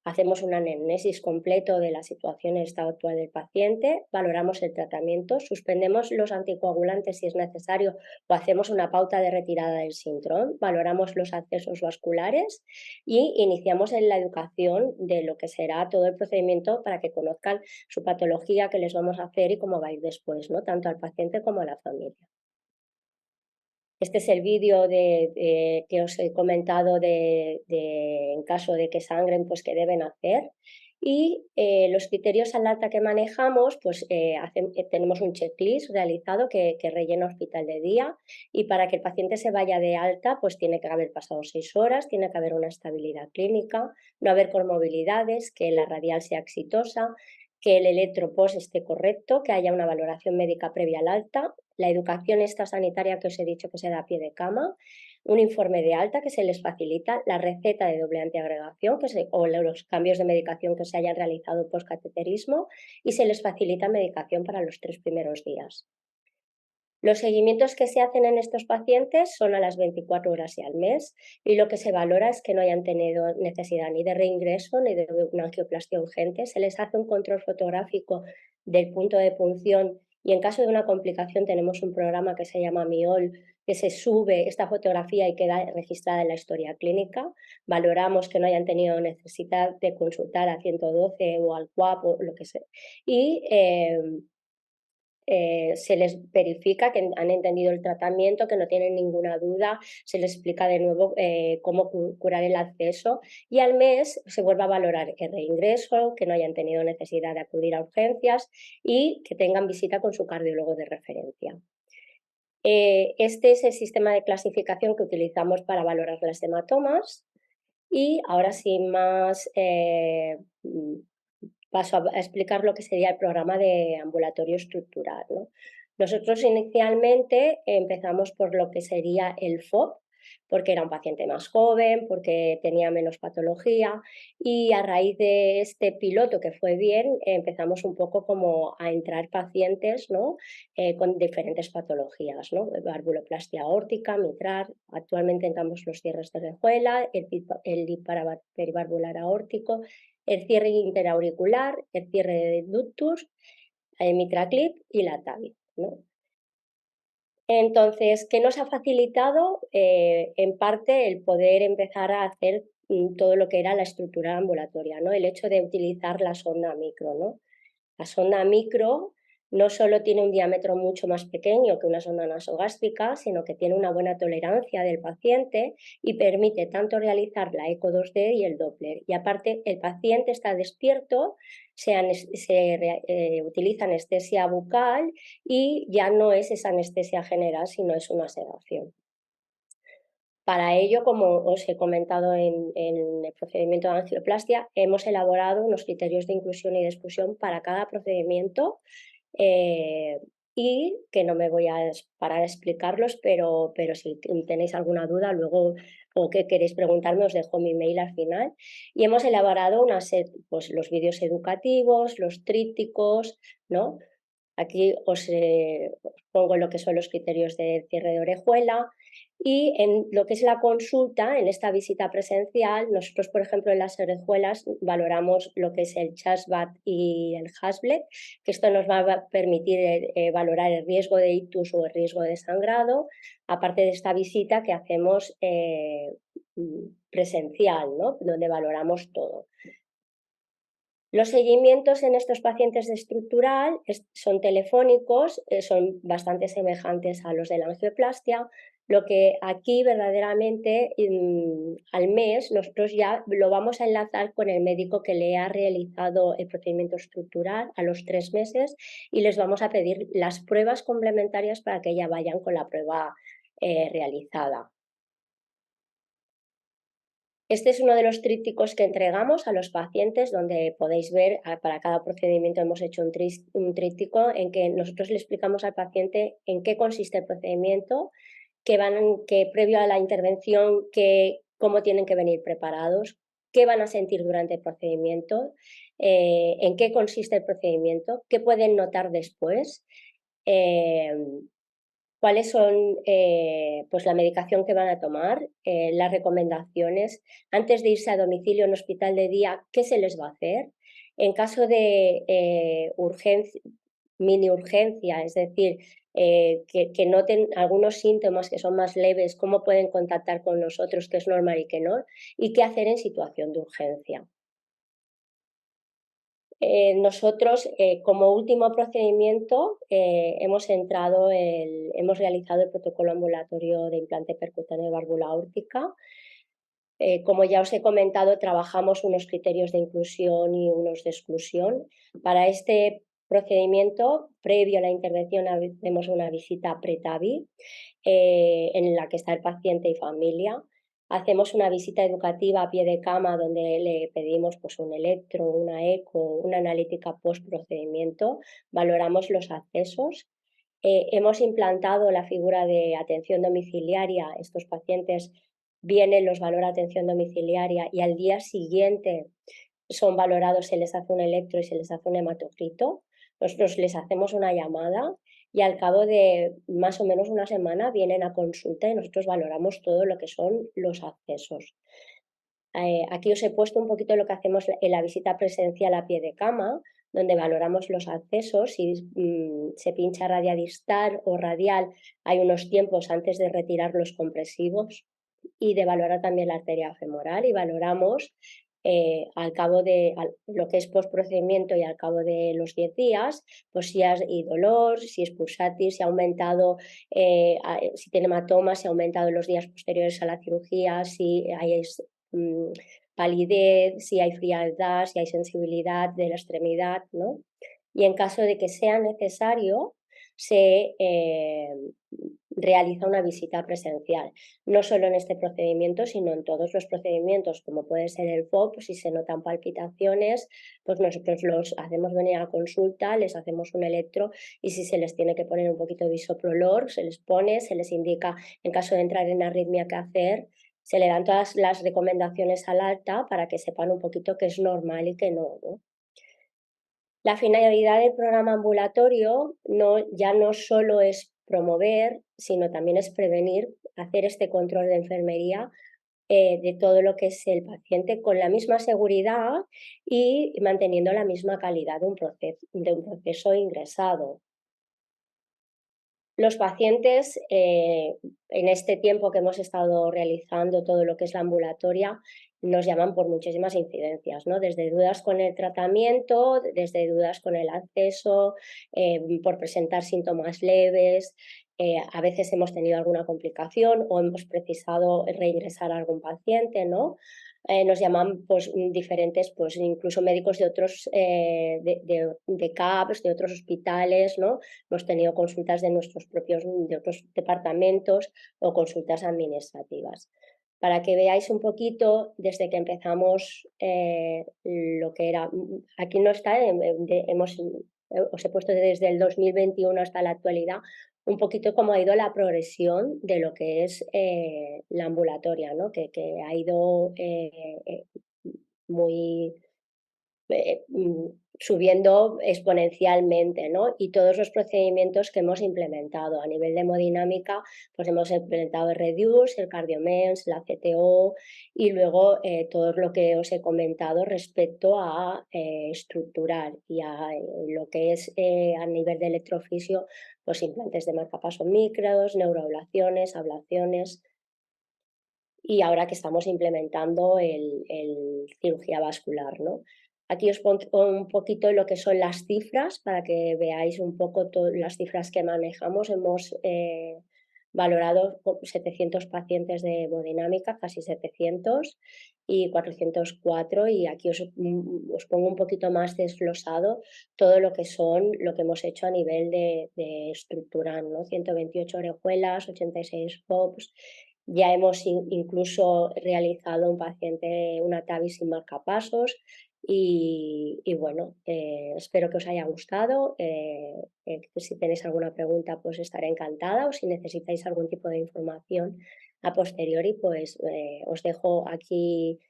hacemos un anamnesis completo de la situación y estado actual del paciente, valoramos el tratamiento, suspendemos los anticoagulantes si es necesario o hacemos una pauta de retirada del síndrome, valoramos los accesos vasculares y iniciamos en la educación de lo que será todo el procedimiento para que conozcan su patología, qué les vamos a hacer y cómo va a ir después, ¿no? Tanto al paciente como a la familia. Este es el vídeo que os he comentado en caso de que sangren, pues qué deben hacer. Y los criterios al alta que manejamos, pues tenemos un checklist realizado que rellena hospital de día y para que el paciente se vaya de alta, pues tiene que haber pasado 6 horas, tiene que haber una estabilidad clínica, no haber comorbilidades, que la radial sea exitosa, que el electropost esté correcto, que haya una valoración médica previa al alta, la educación esta sanitaria que os he dicho que se da a pie de cama, un informe de alta que se les facilita, la receta de doble antiagregación o los cambios de medicación que se hayan realizado postcateterismo y se les facilita medicación para los 3 primeros días. Los seguimientos que se hacen en estos pacientes son a las 24 horas y al mes y lo que se valora es que no hayan tenido necesidad ni de reingreso ni de una angioplastia urgente. Se les hace un control fotográfico del punto de punción y en caso de una complicación tenemos un programa que se llama MIOL que se sube esta fotografía y queda registrada en la historia clínica. Valoramos que no hayan tenido necesidad de consultar a 112 o al CUAP o lo que sea. Y se les verifica que han entendido el tratamiento, que no tienen ninguna duda, se les explica de nuevo cómo curar el acceso y al mes se vuelve a valorar el reingreso, que no hayan tenido necesidad de acudir a urgencias y que tengan visita con su cardiólogo de referencia. Este es el sistema de clasificación que utilizamos para valorar las hematomas. Y ahora sin más paso a explicar lo que sería el programa de ambulatorio estructural, ¿no? Nosotros inicialmente empezamos por lo que sería el FOP, porque era un paciente más joven, porque tenía menos patología, y a raíz de este piloto que fue bien, empezamos un poco como a entrar pacientes, ¿no? Con diferentes patologías, ¿no? Valvuloplastia aórtica, mitral, actualmente entramos los cierres de orejuela, el lead perivalvular aórtico, el cierre interauricular, el cierre de ductus, el mitraclip y la TAVI, ¿no? Entonces, ¿qué nos ha facilitado? En parte el poder empezar a hacer todo lo que era la estructura ambulatoria, ¿no? El hecho de utilizar la sonda micro, ¿no? La sonda micro no solo tiene un diámetro mucho más pequeño que una sonda nasogástrica, sino que tiene una buena tolerancia del paciente y permite tanto realizar la eco 2D y el Doppler. Y aparte, el paciente está despierto, utiliza anestesia bucal y ya no es esa anestesia general, sino es una sedación. Para ello, como os he comentado en el procedimiento de angioplastia, hemos elaborado unos criterios de inclusión y de exclusión para cada procedimiento y que no me voy a parar a explicarlos, pero si tenéis alguna duda luego o que queréis preguntarme os dejo mi mail al final. Y hemos elaborado pues, los vídeos educativos, los trípticos, ¿no? Aquí os pongo lo que son los criterios de cierre de orejuela y en lo que es la consulta, en esta visita presencial, nosotros, por ejemplo, en las orejuelas valoramos lo que es el Chasbat y el Hasbled, que esto nos va a permitir valorar el riesgo de ictus o el riesgo de sangrado, aparte de esta visita que hacemos presencial, ¿no? Donde valoramos todo. Los seguimientos en estos pacientes de estructural son telefónicos, son bastante semejantes a los de la angioplastia, lo que aquí verdaderamente al mes nosotros ya lo vamos a enlazar con el médico que le ha realizado el procedimiento estructural a los 3 meses y les vamos a pedir las pruebas complementarias para que ya vayan con la prueba realizada. Este es uno de los trípticos que entregamos a los pacientes, donde podéis ver, para cada procedimiento hemos hecho un tríptico en que nosotros le explicamos al paciente en qué consiste el procedimiento, que previo a la intervención, cómo tienen que venir preparados, qué van a sentir durante el procedimiento, en qué consiste el procedimiento, qué pueden notar después, cuáles son pues la medicación que van a tomar, las recomendaciones, antes de irse a domicilio en hospital de día, qué se les va a hacer. En caso de urgencia, mini urgencia, es decir, que noten algunos síntomas que son más leves, cómo pueden contactar con nosotros, qué es normal y qué no, y qué hacer en situación de urgencia. Nosotros, como último procedimiento, hemos realizado el protocolo ambulatorio de implante percutáneo de válvula aórtica. Como ya os he comentado, trabajamos unos criterios de inclusión y unos de exclusión. Para este procedimiento, previo a la intervención, hacemos una visita pre-TAVI en la que está el paciente y familia. Hacemos una visita educativa a pie de cama donde le pedimos pues, un electro, una eco, una analítica post-procedimiento, valoramos los accesos. Hemos implantado la figura de atención domiciliaria. Estos pacientes vienen, los valora atención domiciliaria y al día siguiente son valorados, se les hace un electro y se les hace un hematocrito. Nosotros les hacemos una llamada y al cabo de más o menos una semana vienen a consulta y nosotros valoramos todo lo que son los accesos. Aquí os he puesto un poquito lo que hacemos en la visita presencial a pie de cama, donde valoramos los accesos, si se pincha radiadistal o radial, hay unos tiempos antes de retirar los compresivos y de valorar también la arteria femoral y valoramos al cabo de lo que es postprocedimiento y al cabo de los 10 días, pues si hay dolor, si es pulsatis, si ha aumentado, si tiene hematoma, si ha aumentado en los días posteriores a la cirugía, si hay palidez, si hay frialdad, si hay sensibilidad de la extremidad, ¿no? Y en caso de que sea necesario, se realiza una visita presencial, no solo en este procedimiento, sino en todos los procedimientos, como puede ser el FOP. Si se notan palpitaciones, pues nosotros los hacemos venir a consulta, les hacemos un electro y si se les tiene que poner un poquito de bisoprolol, se les pone, se les indica en caso de entrar en arritmia qué hacer, se le dan todas las recomendaciones al alta para que sepan un poquito qué es normal y qué no, ¿no? La finalidad del programa ambulatorio ya no solo es promover, sino también es prevenir, hacer este control de enfermería de todo lo que es el paciente con la misma seguridad y manteniendo la misma calidad de un proceso ingresado. Los pacientes, en este tiempo que hemos estado realizando todo lo que es la ambulatoria, nos llaman por muchísimas incidencias, ¿no? Desde dudas con el tratamiento, desde dudas con el acceso, por presentar síntomas leves. A veces hemos tenido alguna complicación o hemos precisado reingresar a algún paciente, ¿no? Nos llaman pues, diferentes, pues, incluso médicos de otros de CAPS, de otros hospitales, ¿no? Hemos tenido consultas de de otros departamentos o consultas administrativas. Para que veáis un poquito, desde que empezamos lo que era, aquí no está, os he puesto desde el 2021 hasta la actualidad, un poquito cómo ha ido la progresión de lo que es la ambulatoria, ¿no? Que ha ido muy subiendo exponencialmente, ¿no? Y todos los procedimientos que hemos implementado a nivel de hemodinámica, pues hemos implementado el REDUCE, el CardioMEMS, la CTO y luego todo lo que os he comentado respecto a estructural y a lo que es a nivel de electrofisio, pues implantes de marcapaso micros, neuroablaciones, ablaciones. Y ahora que estamos implementando el cirugía vascular, ¿no? Aquí os pongo un poquito lo que son las cifras para que veáis un poco las cifras que manejamos. Hemos valorado 700 pacientes de hemodinámica, casi 700 y 404, y aquí os pongo un poquito más desglosado todo lo que hemos hecho a nivel de estructural, ¿no? 128 orejuelas, 86 POPs. Ya hemos incluso realizado un paciente, una TAVI sin marcapasos y bueno, espero que os haya gustado. Si tenéis alguna pregunta, pues estaré encantada, o si necesitáis algún tipo de información a posteriori, pues os dejo aquí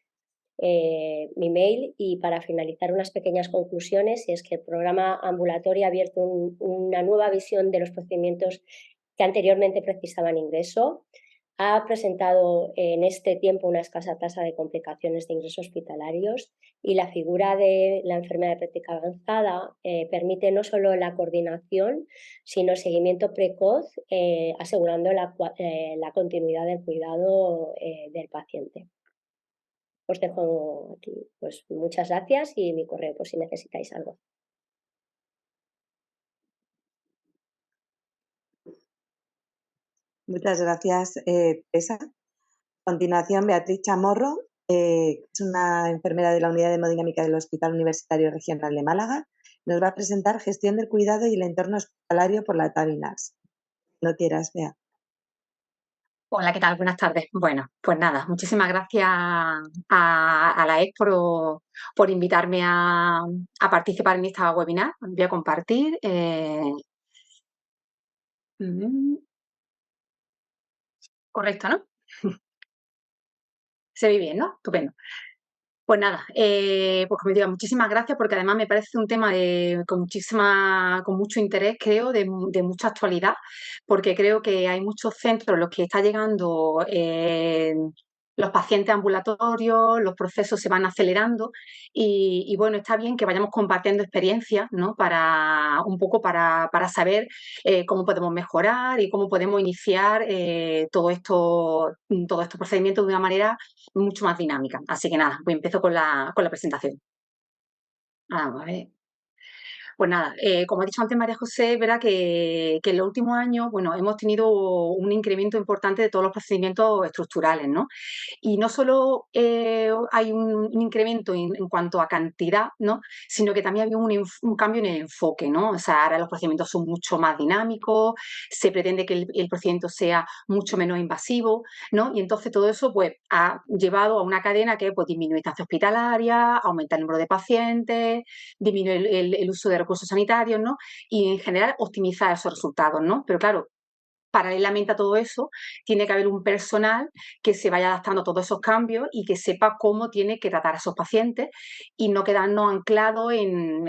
mi mail. Y para finalizar, unas pequeñas conclusiones, y es que el programa ambulatorio ha abierto una nueva visión de los procedimientos que anteriormente precisaban ingreso. Ha presentado en este tiempo una escasa tasa de complicaciones de ingresos hospitalarios, y la figura de la enfermedad de práctica avanzada permite no solo la coordinación, sino el seguimiento precoz, asegurando la continuidad del cuidado del paciente. Os dejo aquí, pues muchas gracias, y mi correo por si necesitáis algo. Muchas gracias, Teresa. A continuación, Beatriz Chamorro, es una enfermera de la Unidad de Hemodinámica del Hospital Universitario Regional de Málaga. Nos va a presentar gestión del cuidado y el entorno hospitalario por la TAVI-NAS. No quieras, Bea. Hola, ¿qué tal? Buenas tardes. Bueno, pues nada, muchísimas gracias a la EC por invitarme a participar en esta webinar. Voy a compartir. Correcto, ¿no? Se ve bien, ¿no? Estupendo. Pues nada, pues como digo, muchísimas gracias, porque además me parece un tema con mucho interés, creo, de mucha actualidad, porque creo que hay muchos centros en los que está llegando los pacientes ambulatorios, los procesos se van acelerando y bueno, está bien que vayamos compartiendo experiencias, ¿no? Un poco para saber cómo podemos mejorar y cómo podemos iniciar todo estos procedimientos de una manera mucho más dinámica. Así que nada, pues empiezo con la presentación. Vamos a ver. Pues nada, como ha dicho antes María José, es verdad que en los últimos años, bueno, hemos tenido un incremento importante de todos los procedimientos estructurales, ¿no? Y no solo hay un incremento en cuanto a cantidad, ¿no? Sino que también había un cambio en el enfoque, ¿no? O sea, ahora los procedimientos son mucho más dinámicos, se pretende que el procedimiento sea mucho menos invasivo, ¿no? Y entonces todo eso, pues, ha llevado a una cadena que, pues, disminuye estancia hospitalaria, aumenta el número de pacientes, disminuir el uso de recursos sanitarios, ¿no? Y en general optimizar esos resultados, ¿no? Pero claro, paralelamente a todo eso, tiene que haber un personal que se vaya adaptando a todos esos cambios y que sepa cómo tiene que tratar a esos pacientes y no quedarnos anclados en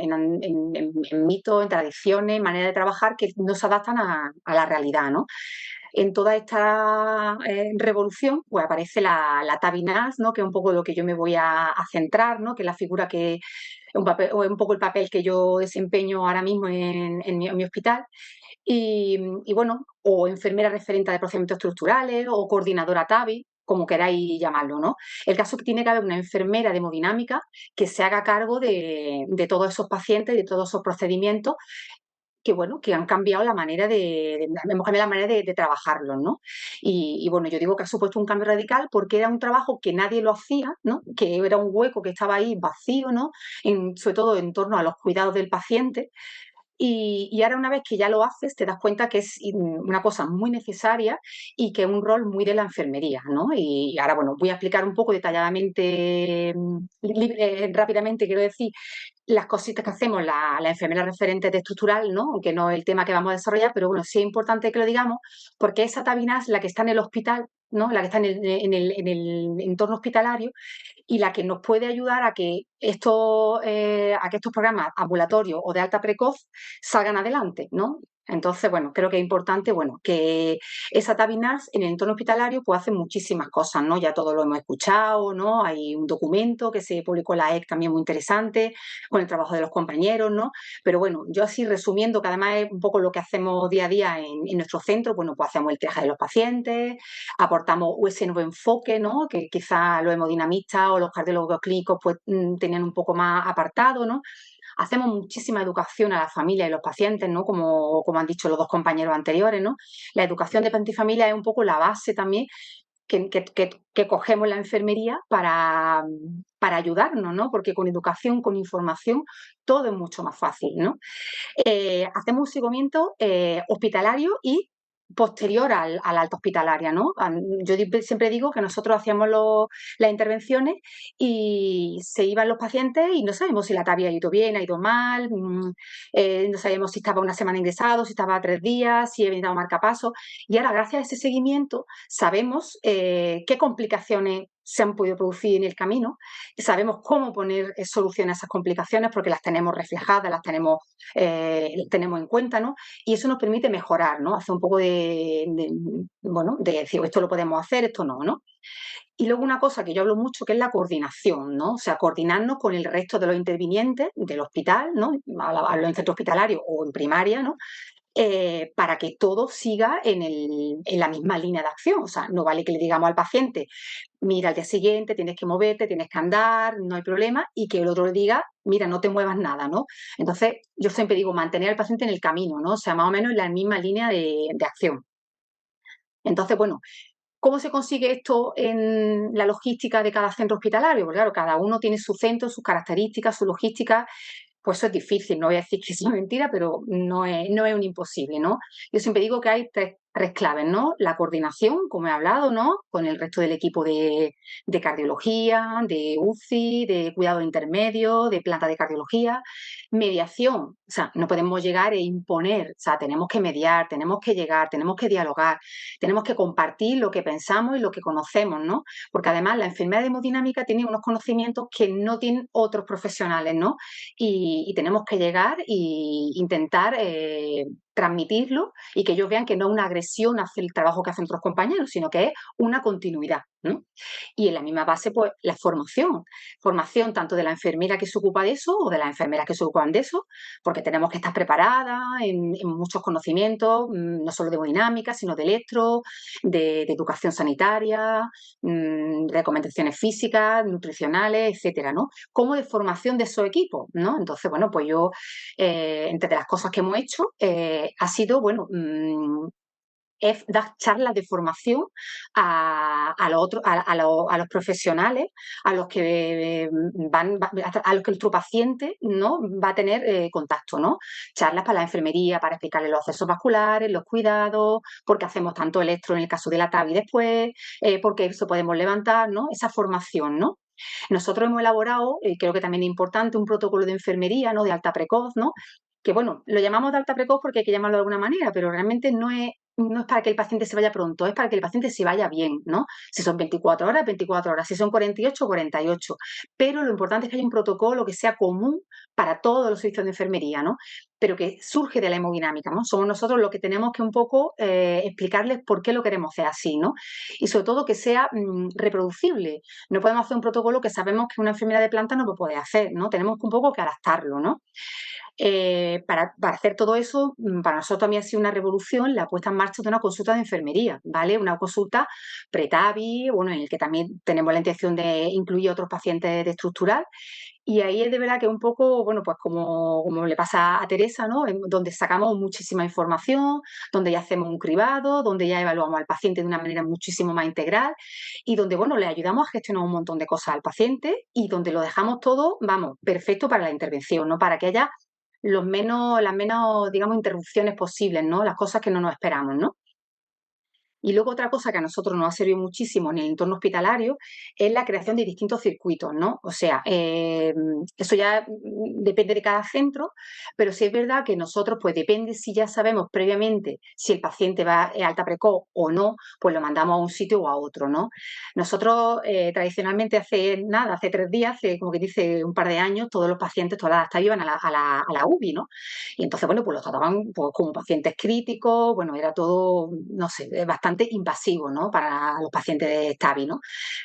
mitos, en tradiciones, maneras de trabajar que no se adaptan a la realidad, ¿no? En toda esta revolución, pues aparece la Tabinas, ¿no? Que es un poco lo que yo me voy a centrar, ¿no? Que es la figura que un poco el papel que yo desempeño ahora mismo en mi hospital. Y bueno, o enfermera referente de procedimientos estructurales o coordinadora TAVI, como queráis llamarlo, ¿no? El caso es que tiene que haber una enfermera de hemodinámica que se haga cargo de todos esos pacientes y de todos esos procedimientos que, bueno, que han cambiado la manera hemos cambiado la manera de trabajarlos, ¿no? Y bueno, yo digo que ha supuesto un cambio radical porque era un trabajo que nadie lo hacía, ¿no? Que era un hueco que estaba ahí vacío, ¿no? Sobre todo en torno a los cuidados del paciente. Y ahora una vez que ya lo haces, te das cuenta que es una cosa muy necesaria y que es un rol muy de la enfermería, ¿no? Y ahora, bueno, voy a explicar un poco detalladamente, rápidamente, quiero decir, las cositas que hacemos la enfermera referente de estructural, ¿no? Aunque no es el tema que vamos a desarrollar, pero bueno, sí es importante que lo digamos, porque esa tabina es la que está en el hospital, ¿no? La que está en el entorno hospitalario y la que nos puede ayudar a que estos programas ambulatorios o de alta precoz salgan adelante, ¿no? Entonces, bueno, creo que es importante, bueno, que esa Tabinas en el entorno hospitalario pues hace muchísimas cosas, ¿no? Ya todo lo hemos escuchado, ¿no? Hay un documento que se publicó en la EC también muy interesante, con el trabajo de los compañeros, ¿no? Pero bueno, yo así resumiendo, que además es un poco lo que hacemos día a día en nuestro centro, bueno, pues hacemos el triaje de los pacientes, aportamos ese nuevo enfoque, ¿no? Que quizá los hemodinamistas o los cardiólogos clínicos pues tenían un poco más apartado, ¿no? Hacemos muchísima educación a la familia y los pacientes, ¿no? Como han dicho los dos compañeros anteriores, ¿no? La educación de paciente y familia es un poco la base también que cogemos la enfermería para ayudarnos, ¿no? Porque con educación, con información, todo es mucho más fácil, ¿no? Hacemos un seguimiento hospitalario y posterior al alta hospitalaria, ¿no? Yo siempre digo que nosotros hacíamos las intervenciones y se iban los pacientes y no sabemos si la TAVI ha ido bien, ha ido mal, no sabemos si estaba una semana ingresado, si estaba 3 días, si he venido a marcapasos. Y ahora, gracias a ese seguimiento, sabemos qué complicaciones se han podido producir en el camino, sabemos cómo poner solución a esas complicaciones porque las tenemos reflejadas, las tenemos en cuenta, ¿no? Y eso nos permite mejorar, ¿no? Hacer un poco de decir, esto lo podemos hacer, esto no, ¿no? Y luego una cosa que yo hablo mucho que es la coordinación, ¿no? O sea, coordinarnos con el resto de los intervinientes del hospital, ¿no? Hablo en centro hospitalario o en primaria, ¿no? Para que todo siga en la misma línea de acción. O sea, no vale que le digamos al paciente, mira, al día siguiente tienes que moverte, tienes que andar, no hay problema, y que el otro le diga, mira, no te muevas nada, ¿no? Entonces, yo siempre digo mantener al paciente en el camino, ¿no? O sea, más o menos en la misma línea de acción. Entonces, bueno, ¿cómo se consigue esto en la logística de cada centro hospitalario? Porque claro, cada uno tiene su centro, sus características, su logística. Pues eso es difícil, no voy a decir que sea mentira, pero no es un imposible, ¿no? Yo siempre digo que hay tres claves, ¿no? La coordinación, como he hablado, ¿no? Con el resto del equipo de cardiología, de UCI, de cuidado intermedio, de planta de cardiología. Mediación, o sea, no podemos llegar e imponer, o sea, tenemos que mediar, tenemos que llegar, tenemos que dialogar, tenemos que compartir lo que pensamos y lo que conocemos, ¿no? Porque además la enfermedad de hemodinámica tiene unos conocimientos que no tienen otros profesionales, ¿no? Y tenemos que llegar e intentar transmitirlo y que ellos vean que no es una agresión hacia el trabajo que hacen otros compañeros, sino que es una continuidad, ¿no? Y en la misma base, pues, la formación tanto de la enfermera que se ocupa de eso o de las enfermeras que se ocupan de eso, porque tenemos que estar preparadas en muchos conocimientos, no solo de hemodinámica, sino de electro, de educación sanitaria, recomendaciones físicas, nutricionales, etcétera, ¿no? Como de formación de esos equipos, ¿no? Entonces, bueno, pues yo, entre las cosas que hemos hecho, ha sido, bueno, es dar charlas de formación a los profesionales, a los que a los que nuestro paciente, ¿no?, va a tener contacto, ¿no? Charlas para la enfermería, para explicarle los accesos vasculares, los cuidados, por qué hacemos tanto electro en el caso de la TAVI después, por qué eso podemos levantar, ¿no? Esa formación, ¿no? Nosotros hemos elaborado, creo que también es importante, un protocolo de enfermería, ¿no?, de alta precoz, ¿no? Que bueno, lo llamamos de alta precoz porque hay que llamarlo de alguna manera, pero realmente no es para que el paciente se vaya pronto, es para que el paciente se vaya bien, ¿no? Si son 24 horas, 24 horas, si son 48, 48. Pero lo importante es que haya un protocolo que sea común para todos los servicios de enfermería, ¿no? Pero que surge de la hemodinámica, ¿no? Somos nosotros los que tenemos que un poco explicarles por qué lo queremos hacer así, ¿no? Y sobre todo que sea reproducible. No podemos hacer un protocolo que sabemos que una enfermera de planta no lo puede hacer, ¿no? Tenemos que un poco que adaptarlo, ¿no? Para hacer todo eso, para nosotros también ha sido una revolución la puesta en marcha de una consulta de enfermería, ¿vale? Una consulta pre-TAVI, bueno, en el que también tenemos la intención de incluir a otros pacientes de estructural. Y ahí es de verdad que un poco, bueno, pues como le pasa a Teresa, ¿no? Donde sacamos muchísima información, donde ya hacemos un cribado, donde ya evaluamos al paciente de una manera muchísimo más integral y donde, bueno, le ayudamos a gestionar un montón de cosas al paciente y donde lo dejamos todo, vamos, perfecto para la intervención, ¿no? Para que haya las menos, digamos, interrupciones posibles, ¿no? Las cosas que no nos esperamos, ¿no? Y luego otra cosa que a nosotros nos ha servido muchísimo en el entorno hospitalario es la creación de distintos circuitos, ¿no? O sea, eso ya depende de cada centro, pero sí es verdad que nosotros, pues depende si ya sabemos previamente si el paciente va a alta precoz o no, pues lo mandamos a un sitio o a otro, ¿no? Nosotros tradicionalmente hace 3 días, hace como que dice un par de años, todos los pacientes, todas las adaptadas iban a la UBI, ¿no? Y entonces, bueno, pues los trataban pues, como pacientes críticos, bueno, era todo, no sé, bastante invasivo, ¿no? Para los pacientes de TAVI, ¿no?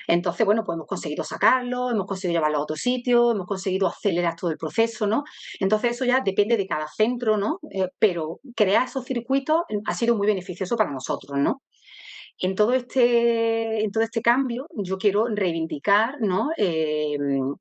Entonces, bueno, pues hemos conseguido sacarlo, hemos conseguido llevarlo a otro sitio, hemos conseguido acelerar todo el proceso, ¿no? Entonces, eso ya depende de cada centro, ¿no? Pero crear esos circuitos ha sido muy beneficioso para nosotros, ¿no? En todo este cambio, yo quiero reivindicar, ¿no?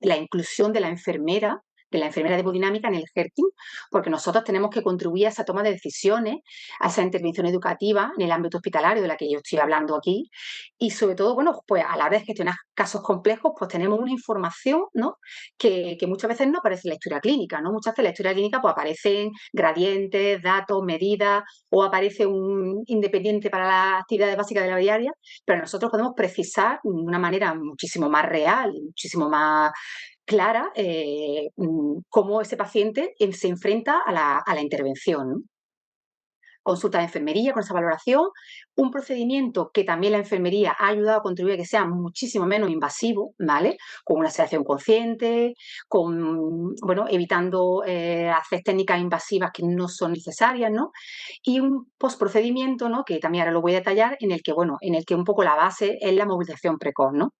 La inclusión de la enfermera de hemodinámica en el HERTING, porque nosotros tenemos que contribuir a esa toma de decisiones, a esa intervención educativa en el ámbito hospitalario de la que yo estoy hablando aquí, y sobre todo, bueno, pues a la hora de gestionar casos complejos, pues tenemos una información, ¿no? Que muchas veces no aparece en la historia clínica, ¿no? Muchas veces en la historia clínica pues aparecen gradientes, datos, medidas, o aparece un independiente para las actividades básicas de la diaria, pero nosotros podemos precisar de una manera muchísimo más real, muchísimo más clara, cómo ese paciente se enfrenta a la intervención, ¿no? Consulta de enfermería con esa valoración, un procedimiento que también la enfermería ha ayudado a contribuir a que sea muchísimo menos invasivo, ¿vale? Con una sedación consciente, bueno, evitando hacer técnicas invasivas que no son necesarias, ¿no? Y un postprocedimiento, ¿no? Que también ahora lo voy a detallar, en el que, bueno, en el que un poco la base es la movilización precoz, ¿no?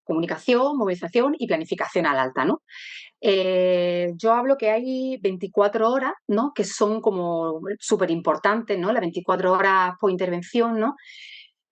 Comunicación, movilización y planificación al alta, ¿no? Yo hablo que hay 24 horas, ¿no? Que son como súper importantes, ¿no? Las 24 horas por intervención, ¿no?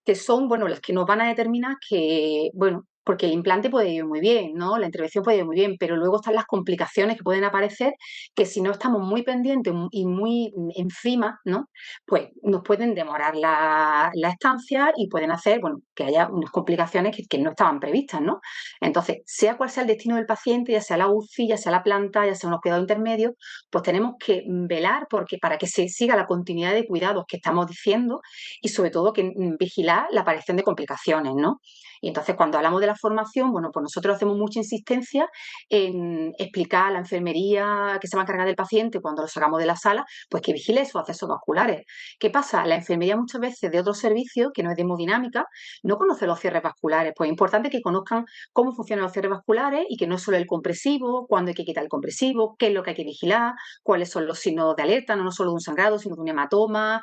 Que son, bueno, las que nos van a determinar que, bueno, porque el implante puede ir muy bien, ¿no? La intervención puede ir muy bien, pero luego están las complicaciones que pueden aparecer, que si no estamos muy pendientes y muy encima, ¿no? Pues nos pueden demorar la estancia y pueden hacer, bueno, que haya unas complicaciones que no estaban previstas, ¿no? Entonces, sea cual sea el destino del paciente, ya sea la UCI, ya sea la planta, ya sea unos cuidados intermedios, pues tenemos que velar para que se siga la continuidad de cuidados que estamos diciendo y sobre todo que vigilar la aparición de complicaciones, ¿no? Y entonces, cuando hablamos de la formación, bueno, pues nosotros hacemos mucha insistencia en explicar a la enfermería que se va a encargar del paciente cuando lo sacamos de la sala, pues que vigile esos accesos vasculares. ¿Qué pasa? La enfermería muchas veces de otros servicios, que no es de hemodinámica, no conoce los cierres vasculares. Pues es importante que conozcan cómo funcionan los cierres vasculares y que no es solo el compresivo, cuándo hay que quitar el compresivo, qué es lo que hay que vigilar, cuáles son los signos de alerta, no solo de un sangrado, sino de un hematoma.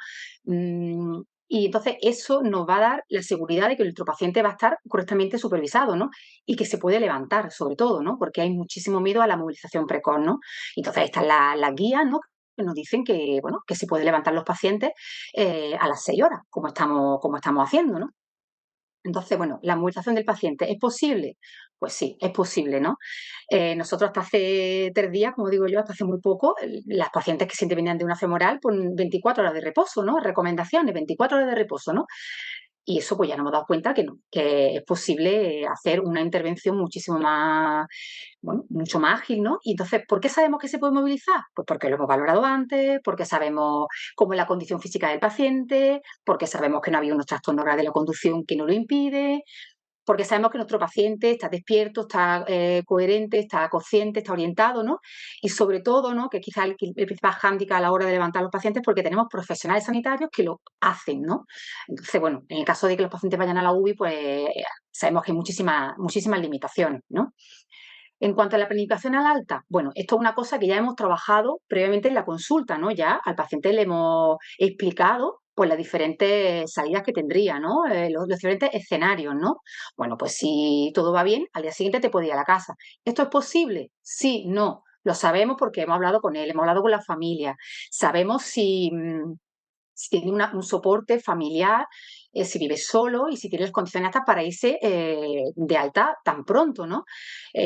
Y entonces eso nos va a dar la seguridad de que nuestro paciente va a estar correctamente supervisado, ¿no? Y que se puede levantar, sobre todo, ¿no? Porque hay muchísimo miedo a la movilización precoz, ¿no? Entonces están las guías, ¿no? Que nos dicen que, bueno, que se puede levantar los pacientes a las 6 horas, como estamos haciendo, ¿no? Entonces, bueno, ¿la movilización del paciente es posible? Pues sí, es posible, ¿no? Nosotros hasta hace 3 días, como digo yo, hasta hace muy poco, las pacientes que se intervenían de una femoral, pues 24 horas de reposo, ¿no? Recomendaciones, 24 horas de reposo, ¿no? Y eso pues ya nos hemos dado cuenta que no, que es posible hacer una intervención muchísimo más, bueno, mucho más ágil, ¿no? Y entonces, ¿por qué sabemos que se puede movilizar? Pues porque lo hemos valorado antes, porque sabemos cómo es la condición física del paciente, porque sabemos que no había unos trastornos graves de la conducción que no lo impide, porque sabemos que nuestro paciente está despierto, está coherente, está consciente, está orientado, ¿no? Y sobre todo, ¿no? Que quizás el principal hándicap a la hora de levantar a los pacientes, porque tenemos profesionales sanitarios que lo hacen, ¿no? Entonces, bueno, en el caso de que los pacientes vayan a la UBI, pues sabemos que hay muchísimas limitaciones, ¿no? En cuanto a la planificación al alta, bueno, esto es una cosa que ya hemos trabajado previamente en la consulta, ¿no? Ya al paciente le hemos explicado pues las diferentes salidas que tendría, ¿no? Los diferentes escenarios, ¿no? Bueno, pues si todo va bien, al día siguiente te puede ir a la casa. ¿Esto es posible? Sí, no. Lo sabemos porque hemos hablado con él, hemos hablado con la familia. Sabemos si tiene un soporte familiar, si vive solo y si tiene las condiciones aptas para irse de alta tan pronto, ¿no?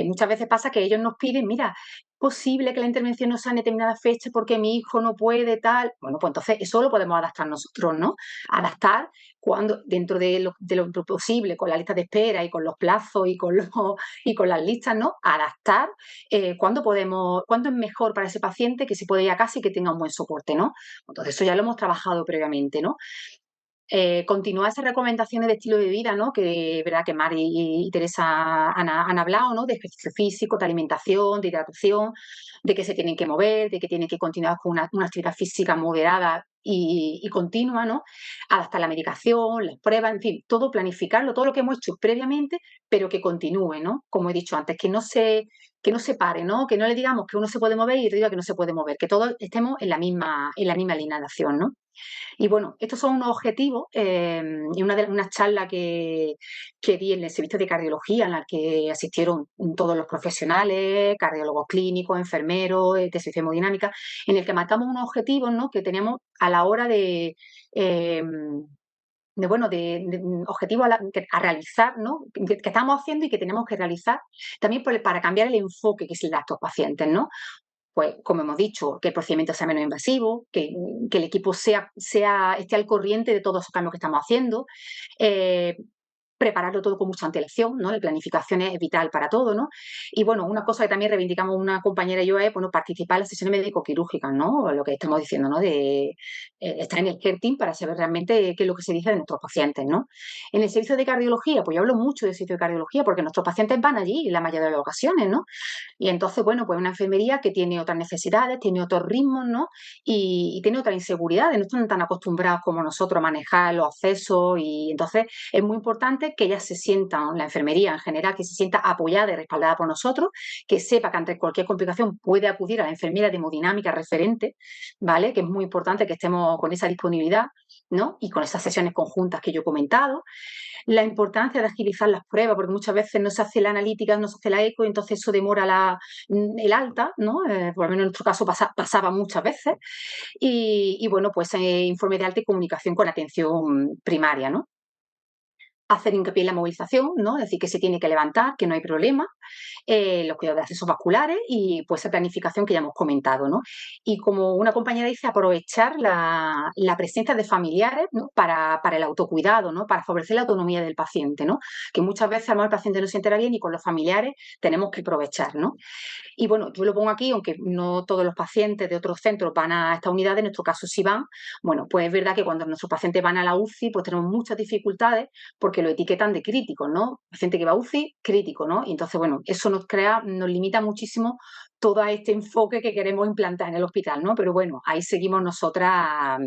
Muchas veces pasa que ellos nos piden, mira, ¿es posible que la intervención no sea en determinada fecha porque mi hijo no puede, tal? Bueno, pues entonces eso lo podemos adaptar nosotros, ¿no? Adaptar cuando, dentro de lo posible, con la lista de espera y con los plazos y con las listas, ¿no? Adaptar cuándo es mejor para ese paciente que se puede ir a casa y que tenga un buen soporte, ¿no? Entonces, eso ya lo hemos trabajado previamente, ¿no? Continuar esas recomendaciones de estilo de vida, ¿no? Que verdad que Mari y Teresa han hablado, ¿no? De ejercicio físico, de alimentación, de hidratación, de que se tienen que mover, de que tienen que continuar con una actividad física moderada y continua, ¿no? Adaptar la medicación, las pruebas, en fin, todo planificarlo, todo lo que hemos hecho previamente, pero que continúe, ¿no? Como he dicho antes, que no se pare, ¿no? Que no le digamos que uno se puede mover y otro diga que no se puede mover, que todos estemos en la misma línea de acción, ¿no? Y bueno, estos son unos objetivos y una charla que di en el servicio de cardiología, en la que asistieron todos los profesionales, cardiólogos clínicos, enfermeros, de servicio de hemodinámica, en el que marcamos unos objetivos, ¿no? Que teníamos a la hora de objetivos a realizar, ¿no? Que estamos haciendo y que tenemos que realizar también para cambiar el enfoque que se le da a estos pacientes, ¿no? Pues, como hemos dicho, que el procedimiento sea menos invasivo, que el equipo esté al corriente de todos esos cambios que estamos haciendo, eh, prepararlo todo con mucha antelación, ¿no? La planificación es vital para todo, ¿no? Y bueno, una cosa que también reivindicamos una compañera y yo es, bueno, participar en las sesiones médico-quirúrgicas, ¿no? Lo que estamos diciendo, ¿no? De estar en el care team para saber realmente qué es lo que se dice de nuestros pacientes, ¿no? En el servicio de cardiología, pues yo hablo mucho del servicio de cardiología porque nuestros pacientes van allí en la mayoría de las ocasiones, ¿no? Y entonces, bueno, pues una enfermería que tiene otras necesidades, tiene otros ritmos, ¿no? Y tiene otras inseguridades, no están tan acostumbrados como nosotros a manejar los accesos y entonces es muy importante que ellas se sientan, la enfermería en general, que se sienta apoyada y respaldada por nosotros, que sepa que ante cualquier complicación puede acudir a la enfermera de hemodinámica referente, ¿vale? Que es muy importante que estemos con esa disponibilidad, ¿no? Y con esas sesiones conjuntas que yo he comentado. La importancia de agilizar las pruebas, porque muchas veces no se hace la analítica, no se hace la eco, y entonces eso demora el alta, ¿no? Por lo menos en nuestro caso pasaba muchas veces. Y bueno, pues informe de alta y comunicación con atención primaria, ¿no? Hacer hincapié en la movilización, ¿no? Es decir, que se tiene que levantar, que no hay problema, los cuidados de accesos vasculares y pues esa planificación que ya hemos comentado, ¿no? Y como una compañera dice, aprovechar la presencia de familiares, ¿no? para el autocuidado, ¿no? Para favorecer la autonomía del paciente, ¿no? Que muchas veces a lo mejor el paciente no se entera bien y con los familiares tenemos que aprovechar, ¿no? Y bueno, yo lo pongo aquí, aunque no todos los pacientes de otros centros van a esta unidad, en nuestro caso sí van. Bueno, pues es verdad que cuando nuestros pacientes van a la UCI, pues tenemos muchas dificultades porque porque lo etiquetan de crítico, ¿no? Paciente que va a UCI, crítico, ¿no? Y entonces, bueno, eso nos limita muchísimo todo este enfoque que queremos implantar en el hospital, ¿no? Pero bueno, ahí seguimos nosotras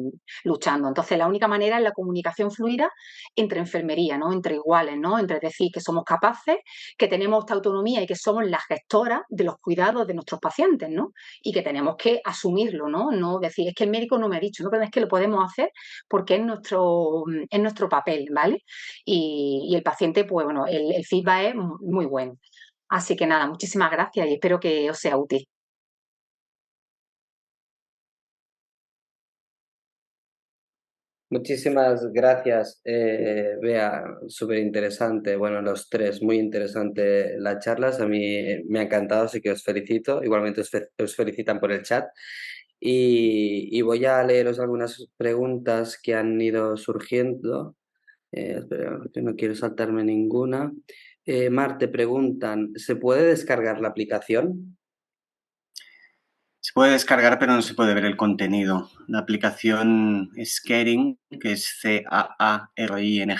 luchando. Entonces, la única manera es la comunicación fluida entre enfermería, ¿no? Entre iguales, ¿no? Entre decir que somos capaces, que tenemos esta autonomía y que somos las gestoras de los cuidados de nuestros pacientes, ¿no? Y que tenemos que asumirlo, ¿no? No decir, es que el médico no me ha dicho, no, pero es que lo podemos hacer porque es nuestro papel, ¿vale? Y el paciente, pues bueno, el feedback es muy bueno. Así que nada, muchísimas gracias y espero que os sea útil. Muchísimas gracias, Bea, súper interesante. Bueno, los tres, muy interesante las charlas. A mí me ha encantado, así que os felicito. Igualmente os felicitan por el chat. Y voy a leeros algunas preguntas que han ido surgiendo. Espera, que no quiero saltarme ninguna. Mar, te preguntan, ¿se puede descargar la aplicación? Se puede descargar, pero no se puede ver el contenido. La aplicación es Caring, que es CAARING,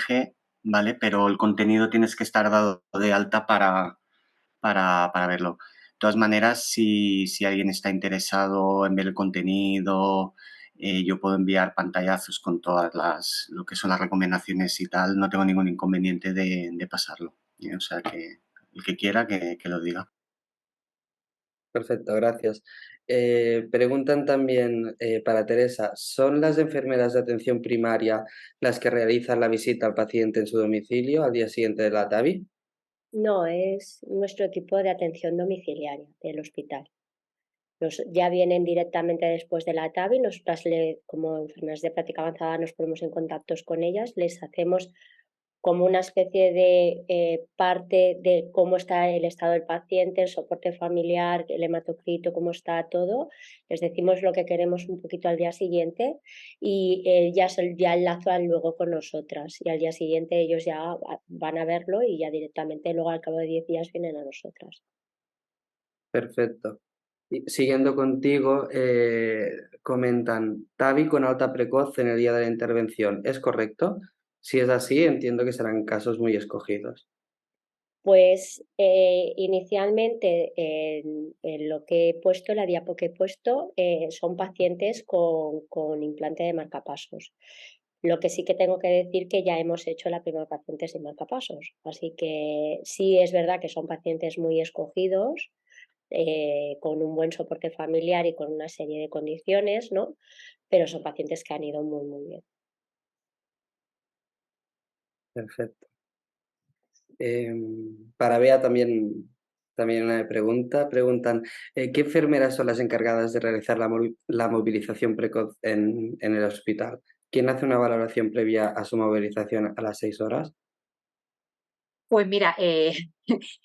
¿vale? Pero el contenido tienes que estar dado de alta para verlo. De todas maneras, si alguien está interesado en ver el contenido, yo puedo enviar pantallazos con todas lo que son las recomendaciones y tal. No tengo ningún inconveniente de pasarlo. O sea, que el que quiera que lo diga. Perfecto, gracias. Preguntan también para Teresa, ¿son las enfermeras de atención primaria las que realizan la visita al paciente en su domicilio al día siguiente de la TAVI? No, es nuestro tipo de atención domiciliaria del hospital. Ya vienen directamente después de la TAVI, nosotras como enfermeras de práctica avanzada nos ponemos en contacto con ellas, les hacemos como una especie de parte de cómo está el estado del paciente, el soporte familiar, el hematocrito, cómo está todo. Les decimos lo que queremos un poquito al día siguiente y ya enlazan luego con nosotras. Y al día siguiente ellos ya van a verlo y ya directamente luego al cabo de 10 días vienen a nosotras. Perfecto. Y siguiendo contigo, comentan, TAVI con alta precoz en el día de la intervención, ¿es correcto? Si es así, entiendo que serán casos muy escogidos. Pues inicialmente en lo que he puesto, la diapo que he puesto, son pacientes con implante de marcapasos. Lo que sí que tengo que decir que ya hemos hecho la primera paciente sin marcapasos. Así que sí es verdad que son pacientes muy escogidos, con un buen soporte familiar y con una serie de condiciones, ¿no? Pero son pacientes que han ido muy, muy bien. Perfecto. Para Bea también una pregunta. Preguntan, ¿qué enfermeras son las encargadas de realizar la movilización precoz en el hospital? ¿Quién hace una valoración previa a su movilización a las 6 horas? Pues mira,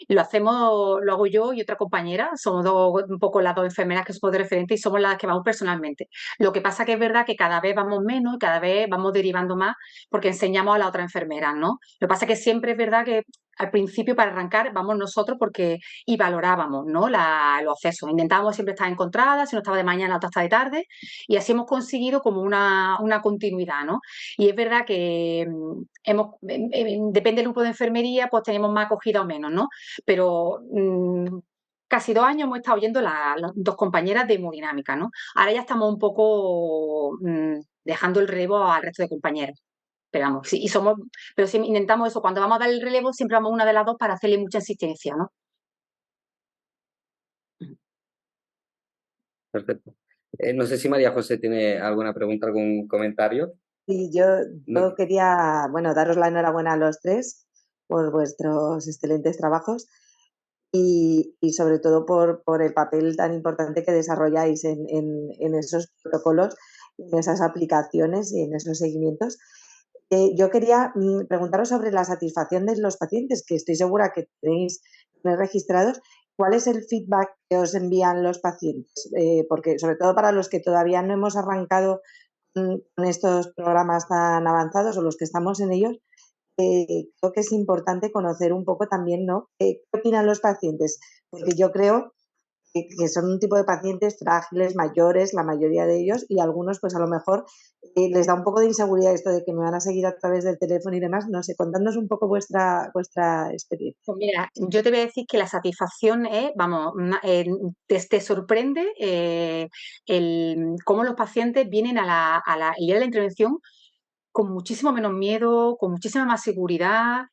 lo hago yo y otra compañera, somos un poco las dos enfermeras que somos de referente y somos las que vamos personalmente. Lo que pasa que es verdad que cada vez vamos menos y cada vez vamos derivando más porque enseñamos a la otra enfermera, ¿no? Lo que pasa que siempre es verdad que al principio para arrancar vamos nosotros y valorábamos, ¿no? Los accesos. Intentábamos siempre estar encontradas, si no estaba de mañana, la otra estaba de tarde y así hemos conseguido como una continuidad, ¿no? Y es verdad que depende del grupo de enfermería, pues tenemos más acogida o menos, ¿no? Pero casi 2 años hemos estado oyendo las dos compañeras de hemodinámica, ¿no? Ahora ya estamos un poco dejando el relevo al resto de compañeras. Pero vamos, sí, pero si intentamos eso, cuando vamos a dar el relevo, siempre vamos una de las dos para hacerle mucha insistencia, ¿no? Perfecto. No sé si María José tiene alguna pregunta, algún comentario. Sí, yo No. quería, bueno, daros la enhorabuena a los tres por vuestros excelentes trabajos y sobre todo por el papel tan importante que desarrolláis en esos protocolos, en esas aplicaciones y en esos seguimientos. Yo quería preguntaros sobre la satisfacción de los pacientes, que estoy segura que tenéis registrados. ¿Cuál es el feedback que os envían los pacientes? Porque sobre todo para los que todavía no hemos arrancado con estos programas tan avanzados o los que estamos en ellos, creo que es importante conocer un poco también, ¿no? ¿Qué opinan los pacientes? Porque yo creo que son un tipo de pacientes frágiles, mayores, la mayoría de ellos, y algunos pues a lo mejor les da un poco de inseguridad esto de que me van a seguir a través del teléfono y demás. No sé, contadnos un poco vuestra experiencia. Pues mira, yo te voy a decir que la satisfacción es, vamos, te sorprende cómo los pacientes vienen el día de la intervención con muchísimo menos miedo, con muchísima más seguridad.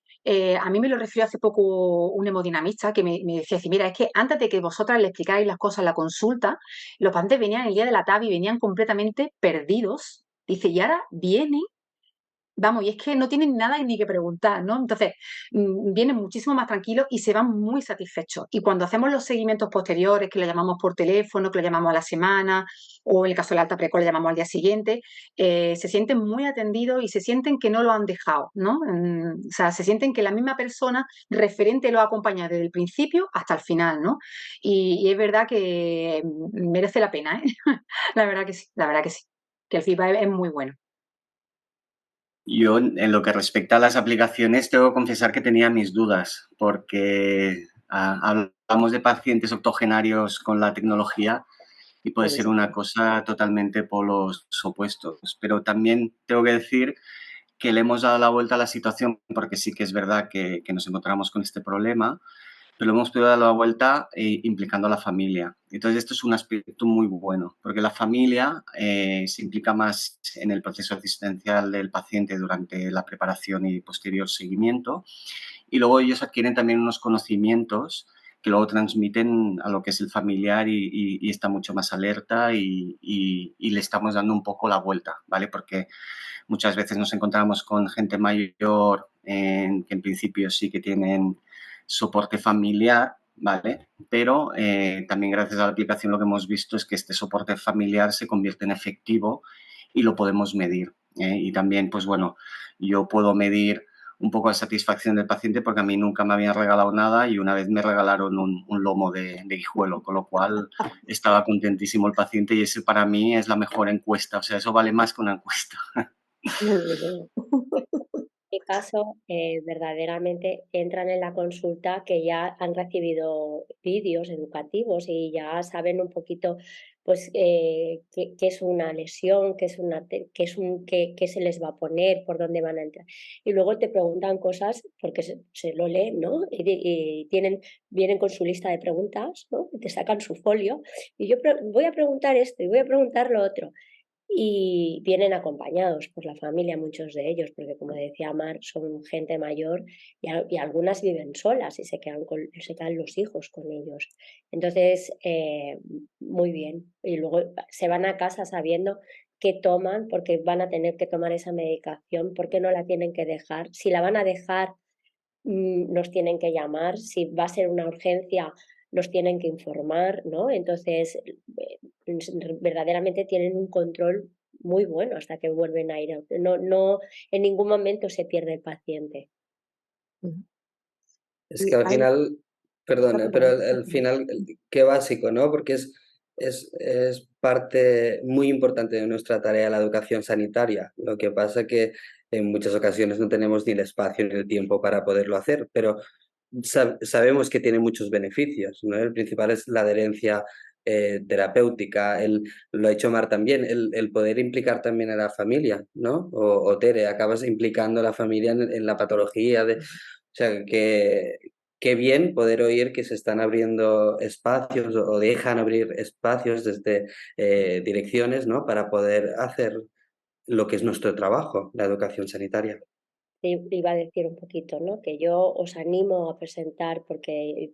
A mí me lo refirió hace poco un hemodinamista que me decía así, mira, es que antes de que vosotras le explicáis las cosas en la consulta, los pacientes venían el día de la TAB y venían completamente perdidos. Dice, y ahora vienen. Vamos, y es que no tienen nada ni que preguntar, ¿no? Entonces, vienen muchísimo más tranquilos y se van muy satisfechos. Y cuando hacemos los seguimientos posteriores, que le llamamos por teléfono, que le llamamos a la semana, o en el caso de la alta precoz le llamamos al día siguiente, se sienten muy atendidos y se sienten que no lo han dejado, ¿no? O sea, se sienten que la misma persona referente lo ha acompañado desde el principio hasta el final, ¿no? Y es verdad que merece la pena, ¿eh? La verdad que sí, la verdad que sí. Que el feedback es muy bueno. Yo, en lo que respecta a las aplicaciones, tengo que confesar que tenía mis dudas, porque hablamos de pacientes octogenarios con la tecnología y puede ser una cosa totalmente polos opuestos. Pero también tengo que decir que le hemos dado la vuelta a la situación, porque sí que es verdad que nos encontramos con este problema, pero hemos podido dar la vuelta implicando a la familia. Entonces, esto es un aspecto muy bueno, porque la familia se implica más en el proceso asistencial del paciente durante la preparación y posterior seguimiento, y luego ellos adquieren también unos conocimientos que luego transmiten a lo que es el familiar y está mucho más alerta y le estamos dando un poco la vuelta, ¿vale? Porque muchas veces nos encontramos con gente mayor que en principio sí que tienen soporte familiar, ¿vale? Pero también gracias a la aplicación lo que hemos visto es que este soporte familiar se convierte en efectivo y lo podemos medir. Y también, pues bueno, yo puedo medir un poco la satisfacción del paciente porque a mí nunca me habían regalado nada y una vez me regalaron un lomo de guijuelo, con lo cual estaba contentísimo el paciente y ese para mí es la mejor encuesta, o sea, eso vale más que una encuesta. En mi caso, verdaderamente entran en la consulta que ya han recibido vídeos educativos y ya saben un poquito pues qué es una lesión, qué se les va a poner, por dónde van a entrar. Y luego te preguntan cosas porque se lo leen, ¿no? Y vienen con su lista de preguntas, ¿no? Y te sacan su folio y yo voy a preguntar esto y voy a preguntar lo otro. Y vienen acompañados por la familia, muchos de ellos, porque como decía Mar, son gente mayor y algunas viven solas y se quedan los hijos con ellos. Entonces, muy bien. Y luego se van a casa sabiendo qué toman, porque van a tener que tomar esa medicación, por qué no la tienen que dejar. Si la van a dejar, nos tienen que llamar. Si va a ser una urgencia, nos tienen que informar, ¿no? Entonces, verdaderamente tienen un control muy bueno hasta que vuelven a ir. No, en ningún momento se pierde el paciente. Es que al final, perdona, pero al final, qué básico, ¿no? Porque es parte muy importante de nuestra tarea la educación sanitaria. Lo que pasa que en muchas ocasiones no tenemos ni el espacio ni el tiempo para poderlo hacer, pero sabemos que tiene muchos beneficios, ¿no? El principal es la adherencia terapéutica, lo ha hecho Mar también, el poder implicar también a la familia, ¿no? O Tere, acabas implicando a la familia en la patología o sea, qué bien poder oír que se están abriendo espacios o dejan abrir espacios desde direcciones, ¿no? Para poder hacer lo que es nuestro trabajo, la educación sanitaria. Iba a decir un poquito, ¿no? Que yo os animo a presentar porque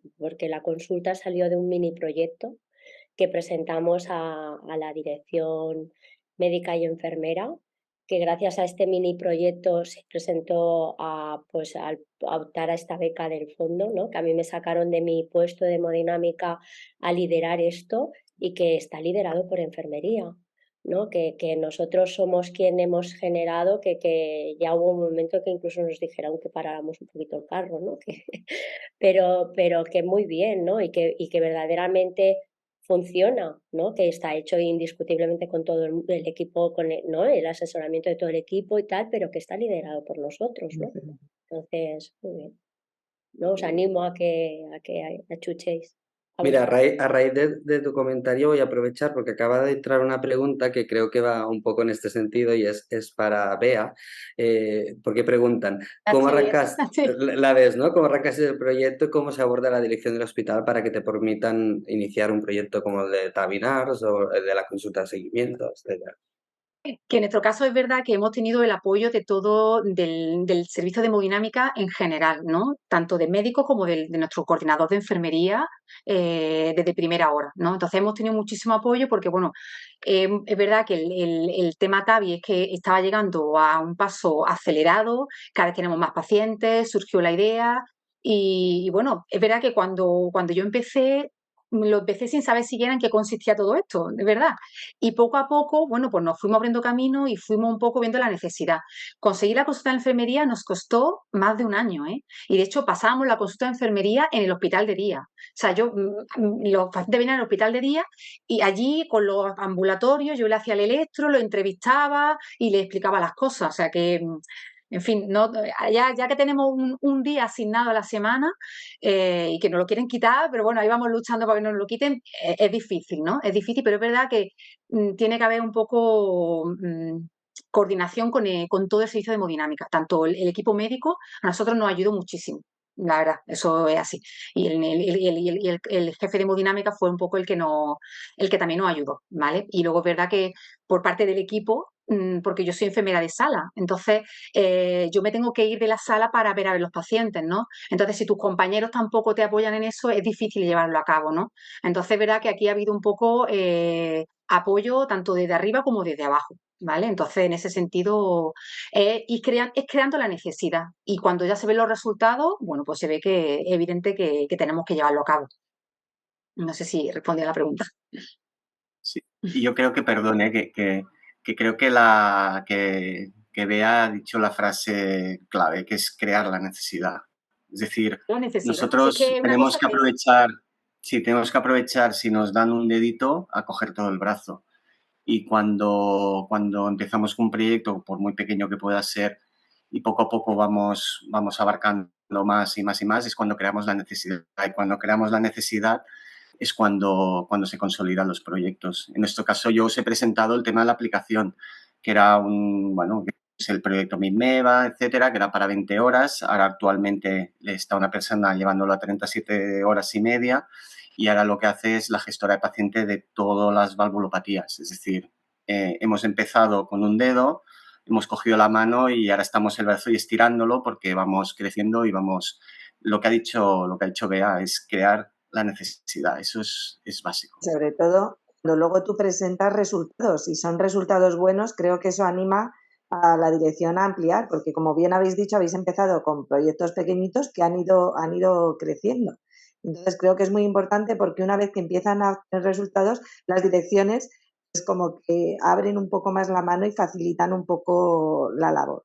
la consulta salió de un mini proyecto que presentamos a la dirección médica y enfermera, que gracias a este mini proyecto se presentó pues, a optar a esta beca del fondo, ¿no? Que a mí me sacaron de mi puesto de hemodinámica a liderar esto y que está liderado por enfermería. ¿No? Que nosotros somos quien hemos generado, que ya hubo un momento que incluso nos dijeron que paráramos un poquito el carro, ¿no? Pero que muy bien, ¿no? Y que verdaderamente funciona, ¿no? Que está hecho indiscutiblemente con todo el equipo, ¿no? El asesoramiento de todo el equipo y tal, pero que está liderado por nosotros, ¿no? Entonces, muy bien. ¿No? Os animo a que achuchéis. Mira, a raíz de tu comentario voy a aprovechar porque acaba de entrar una pregunta que creo que va un poco en este sentido y es para Bea, porque preguntan, ¿cómo arrancas, Sí. la ves, ¿no? ¿Cómo arrancas el proyecto y cómo se aborda la dirección del hospital para que te permitan iniciar un proyecto como el de Tabinars o el de la consulta de seguimiento, etcétera? Que en nuestro caso es verdad que hemos tenido el apoyo de todo del servicio de hemodinámica en general, ¿no? Tanto de médicos como de nuestro coordinador de enfermería desde primera hora, ¿no? Entonces hemos tenido muchísimo apoyo porque, bueno, es verdad que el tema TAVI es que estaba llegando a un paso acelerado, cada vez tenemos más pacientes, surgió la idea y bueno, es verdad que cuando yo empecé, lo empecé sin saber siquiera en qué consistía todo esto, de verdad. Y poco a poco, bueno, pues nos fuimos abriendo camino y fuimos un poco viendo la necesidad. Conseguir la consulta de enfermería nos costó más de un año, ¿eh? Y de hecho pasábamos la consulta de enfermería en el hospital de día. O sea, los pacientes venían al hospital de día y allí con los ambulatorios yo le hacía el electro, lo entrevistaba y le explicaba las cosas. O sea que, en fin, no, ya que tenemos un día asignado a la semana y que nos lo quieren quitar, pero bueno, ahí vamos luchando para que nos lo quiten, es difícil, ¿no? Es difícil, pero es verdad que tiene que haber un poco coordinación con todo el servicio de hemodinámica. Tanto el equipo médico a nosotros nos ayudó muchísimo. La verdad, eso es así. Y el jefe de hemodinámica fue un poco el que también nos ayudó, ¿vale? Y luego es verdad que por parte del equipo, porque yo soy enfermera de sala, entonces yo me tengo que ir de la sala para ver a ver los pacientes, ¿no? Entonces, si tus compañeros tampoco te apoyan en eso, es difícil llevarlo a cabo, ¿no? Entonces, es verdad que aquí ha habido un poco apoyo tanto desde arriba como desde abajo, ¿vale? Entonces, en ese sentido, es creando la necesidad. Y cuando ya se ven los resultados, bueno, pues se ve que es evidente que tenemos que llevarlo a cabo. No sé si responde a la pregunta. Sí. Y yo creo que, perdone, que creo que Bea ha dicho la frase clave, que es crear la necesidad. Es decir, La necesidad. Sí, es nosotros que es una cosa que... tenemos que aprovechar si nos dan un dedito a coger todo el brazo. Y cuando empezamos con un proyecto, por muy pequeño que pueda ser, y poco a poco vamos abarcando más y más y más, es cuando creamos la necesidad. Y cuando creamos la necesidad es cuando se consolidan los proyectos. En nuestro caso, yo os he presentado el tema de la aplicación, que era que es el proyecto MIMEVA, etcétera, que era para 20 horas. Ahora actualmente está una persona llevándolo a 37 horas y media y ahora lo que hace es la gestora de paciente de todas las valvulopatías. Es decir, hemos empezado con un dedo, hemos cogido la mano y ahora estamos el brazo y estirándolo porque vamos creciendo y vamos... Lo que ha dicho Bea es crear la necesidad, eso es básico. Sobre todo, cuando luego tú presentas resultados, y son resultados buenos, creo que eso anima a la dirección a ampliar, porque como bien habéis dicho, habéis empezado con proyectos pequeñitos que han ido creciendo. Entonces creo que es muy importante porque una vez que empiezan a tener resultados, las direcciones es como que abren un poco más la mano y facilitan un poco la labor.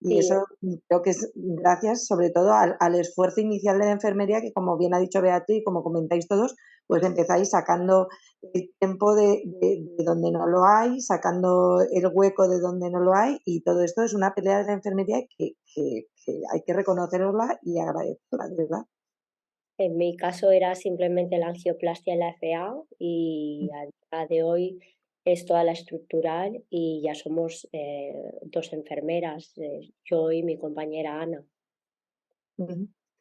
Y Sí, eso creo que es gracias sobre todo al esfuerzo inicial de la enfermería, que como bien ha dicho Beatriz y como comentáis todos, pues empezáis sacando el tiempo de donde no lo hay, sacando el hueco de donde no lo hay, y todo esto es una pelea de la enfermería que hay que reconocerla y agradecerla, de verdad. en mi caso era simplemente la angioplastia en la FA y a día de hoy es toda la estructural y ya somos 2 enfermeras, yo y mi compañera Ana,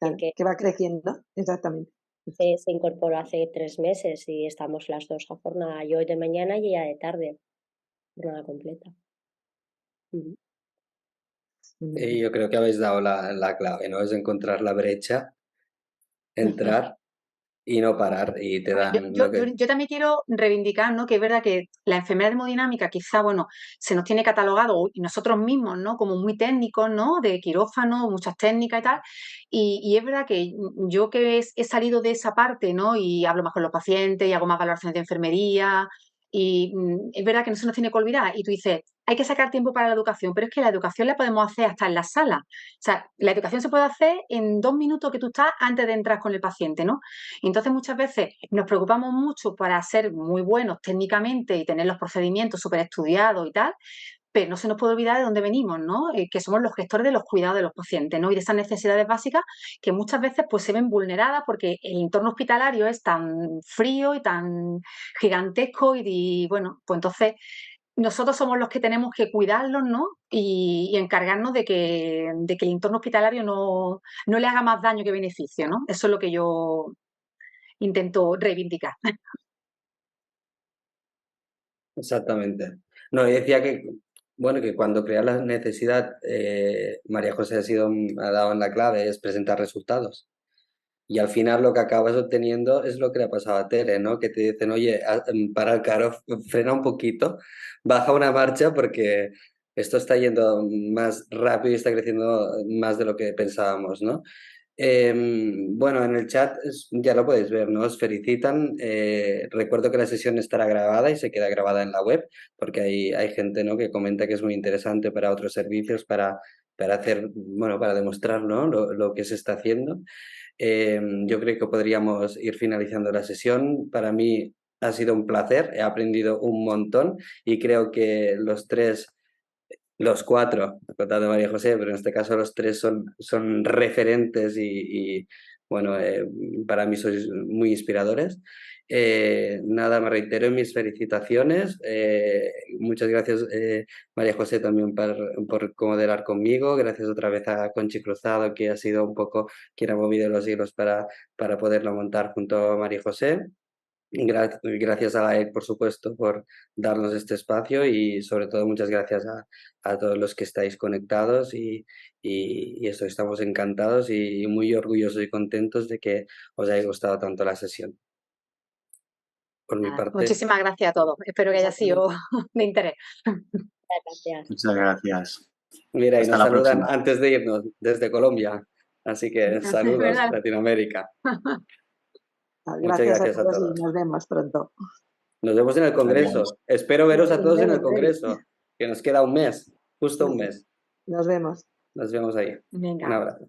Claro, que que va creciendo, exactamente. se incorporó hace 3 meses y estamos las 2 a jornada, yo de mañana y ella de tarde, jornada completa. Ujú. Y yo creo que habéis dado la clave, ¿no? Es encontrar la brecha, entrar y no parar y te dan lo que... Yo también quiero reivindicar, ¿no? Que es verdad que la enfermedad hemodinámica quizá, bueno, se nos tiene catalogado y nosotros mismos, ¿no? Como muy técnicos, ¿no? De quirófano, muchas técnicas y tal. Y es verdad que yo que he salido de esa parte, ¿no? Y hablo más con los pacientes y hago más valoraciones de enfermería. Y es verdad que no se nos tiene que olvidar. Y tú dices, hay que sacar tiempo para la educación, pero es que la educación la podemos hacer hasta en la sala. O sea, la educación se puede hacer en 2 minutos que tú estás antes de entrar con el paciente, ¿no? Entonces, muchas veces nos preocupamos mucho para ser muy buenos técnicamente y tener los procedimientos súper estudiados y tal, pero no se nos puede olvidar de dónde venimos, ¿no? Que somos los gestores de los cuidados de los pacientes, ¿no? Y de esas necesidades básicas que muchas veces pues se ven vulneradas porque el entorno hospitalario es tan frío y tan gigantesco y bueno, pues entonces nosotros somos los que tenemos que cuidarlos, ¿no? Y encargarnos de que el entorno hospitalario no le haga más daño que beneficio, ¿no? Eso es lo que yo intento reivindicar. Exactamente. No, y decía que, bueno, que cuando crea la necesidad, María José ha dado en la clave, es presentar resultados. Y al final lo que acabas obteniendo es lo que le ha pasado a Tere, ¿no? Que te dicen, oye, para el caro, frena un poquito, baja una marcha porque esto está yendo más rápido y está creciendo más de lo que pensábamos, ¿no? Bueno, en el chat ya lo podéis ver, ¿no? Os felicitan. Recuerdo que la sesión estará grabada y se queda grabada en la web, porque hay gente, ¿no?, que comenta que es muy interesante para otros servicios, para hacer, bueno, para demostrar, ¿no?, lo que se está haciendo. Yo creo que podríamos ir finalizando la sesión. Para mí ha sido un placer, he aprendido un montón y creo que los cuatro, contando María José, pero en este caso los tres son referentes bueno, para mí sois muy inspiradores. Nada, me reitero en mis felicitaciones. Muchas gracias, María José, también por moderar conmigo. Gracias otra vez a Conchi Cruzado, que ha sido un poco quien ha movido los hilos para poderlo montar junto a María José. Gracias a Gael, por supuesto, por darnos este espacio y sobre todo muchas gracias a todos los que estáis conectados y eso, estamos encantados y muy orgullosos y contentos de que os haya gustado tanto la sesión. Por mi parte. Muchísimas gracias a todos. Espero que haya sido de interés. Gracias. Muchas gracias. Mira, y Hasta nos la saludan próxima. antes de irnos desde Colombia. Así que saludos, ¿Verdad? Latinoamérica. Muchas Gracias a gracias a todos y todos. nos vemos pronto. Nos vemos en el Congreso. Adiós. Espero veros a todos en el Nos vemos. Congreso, que nos queda un mes, justo un mes. Nos vemos. Nos vemos ahí. Venga. Un abrazo.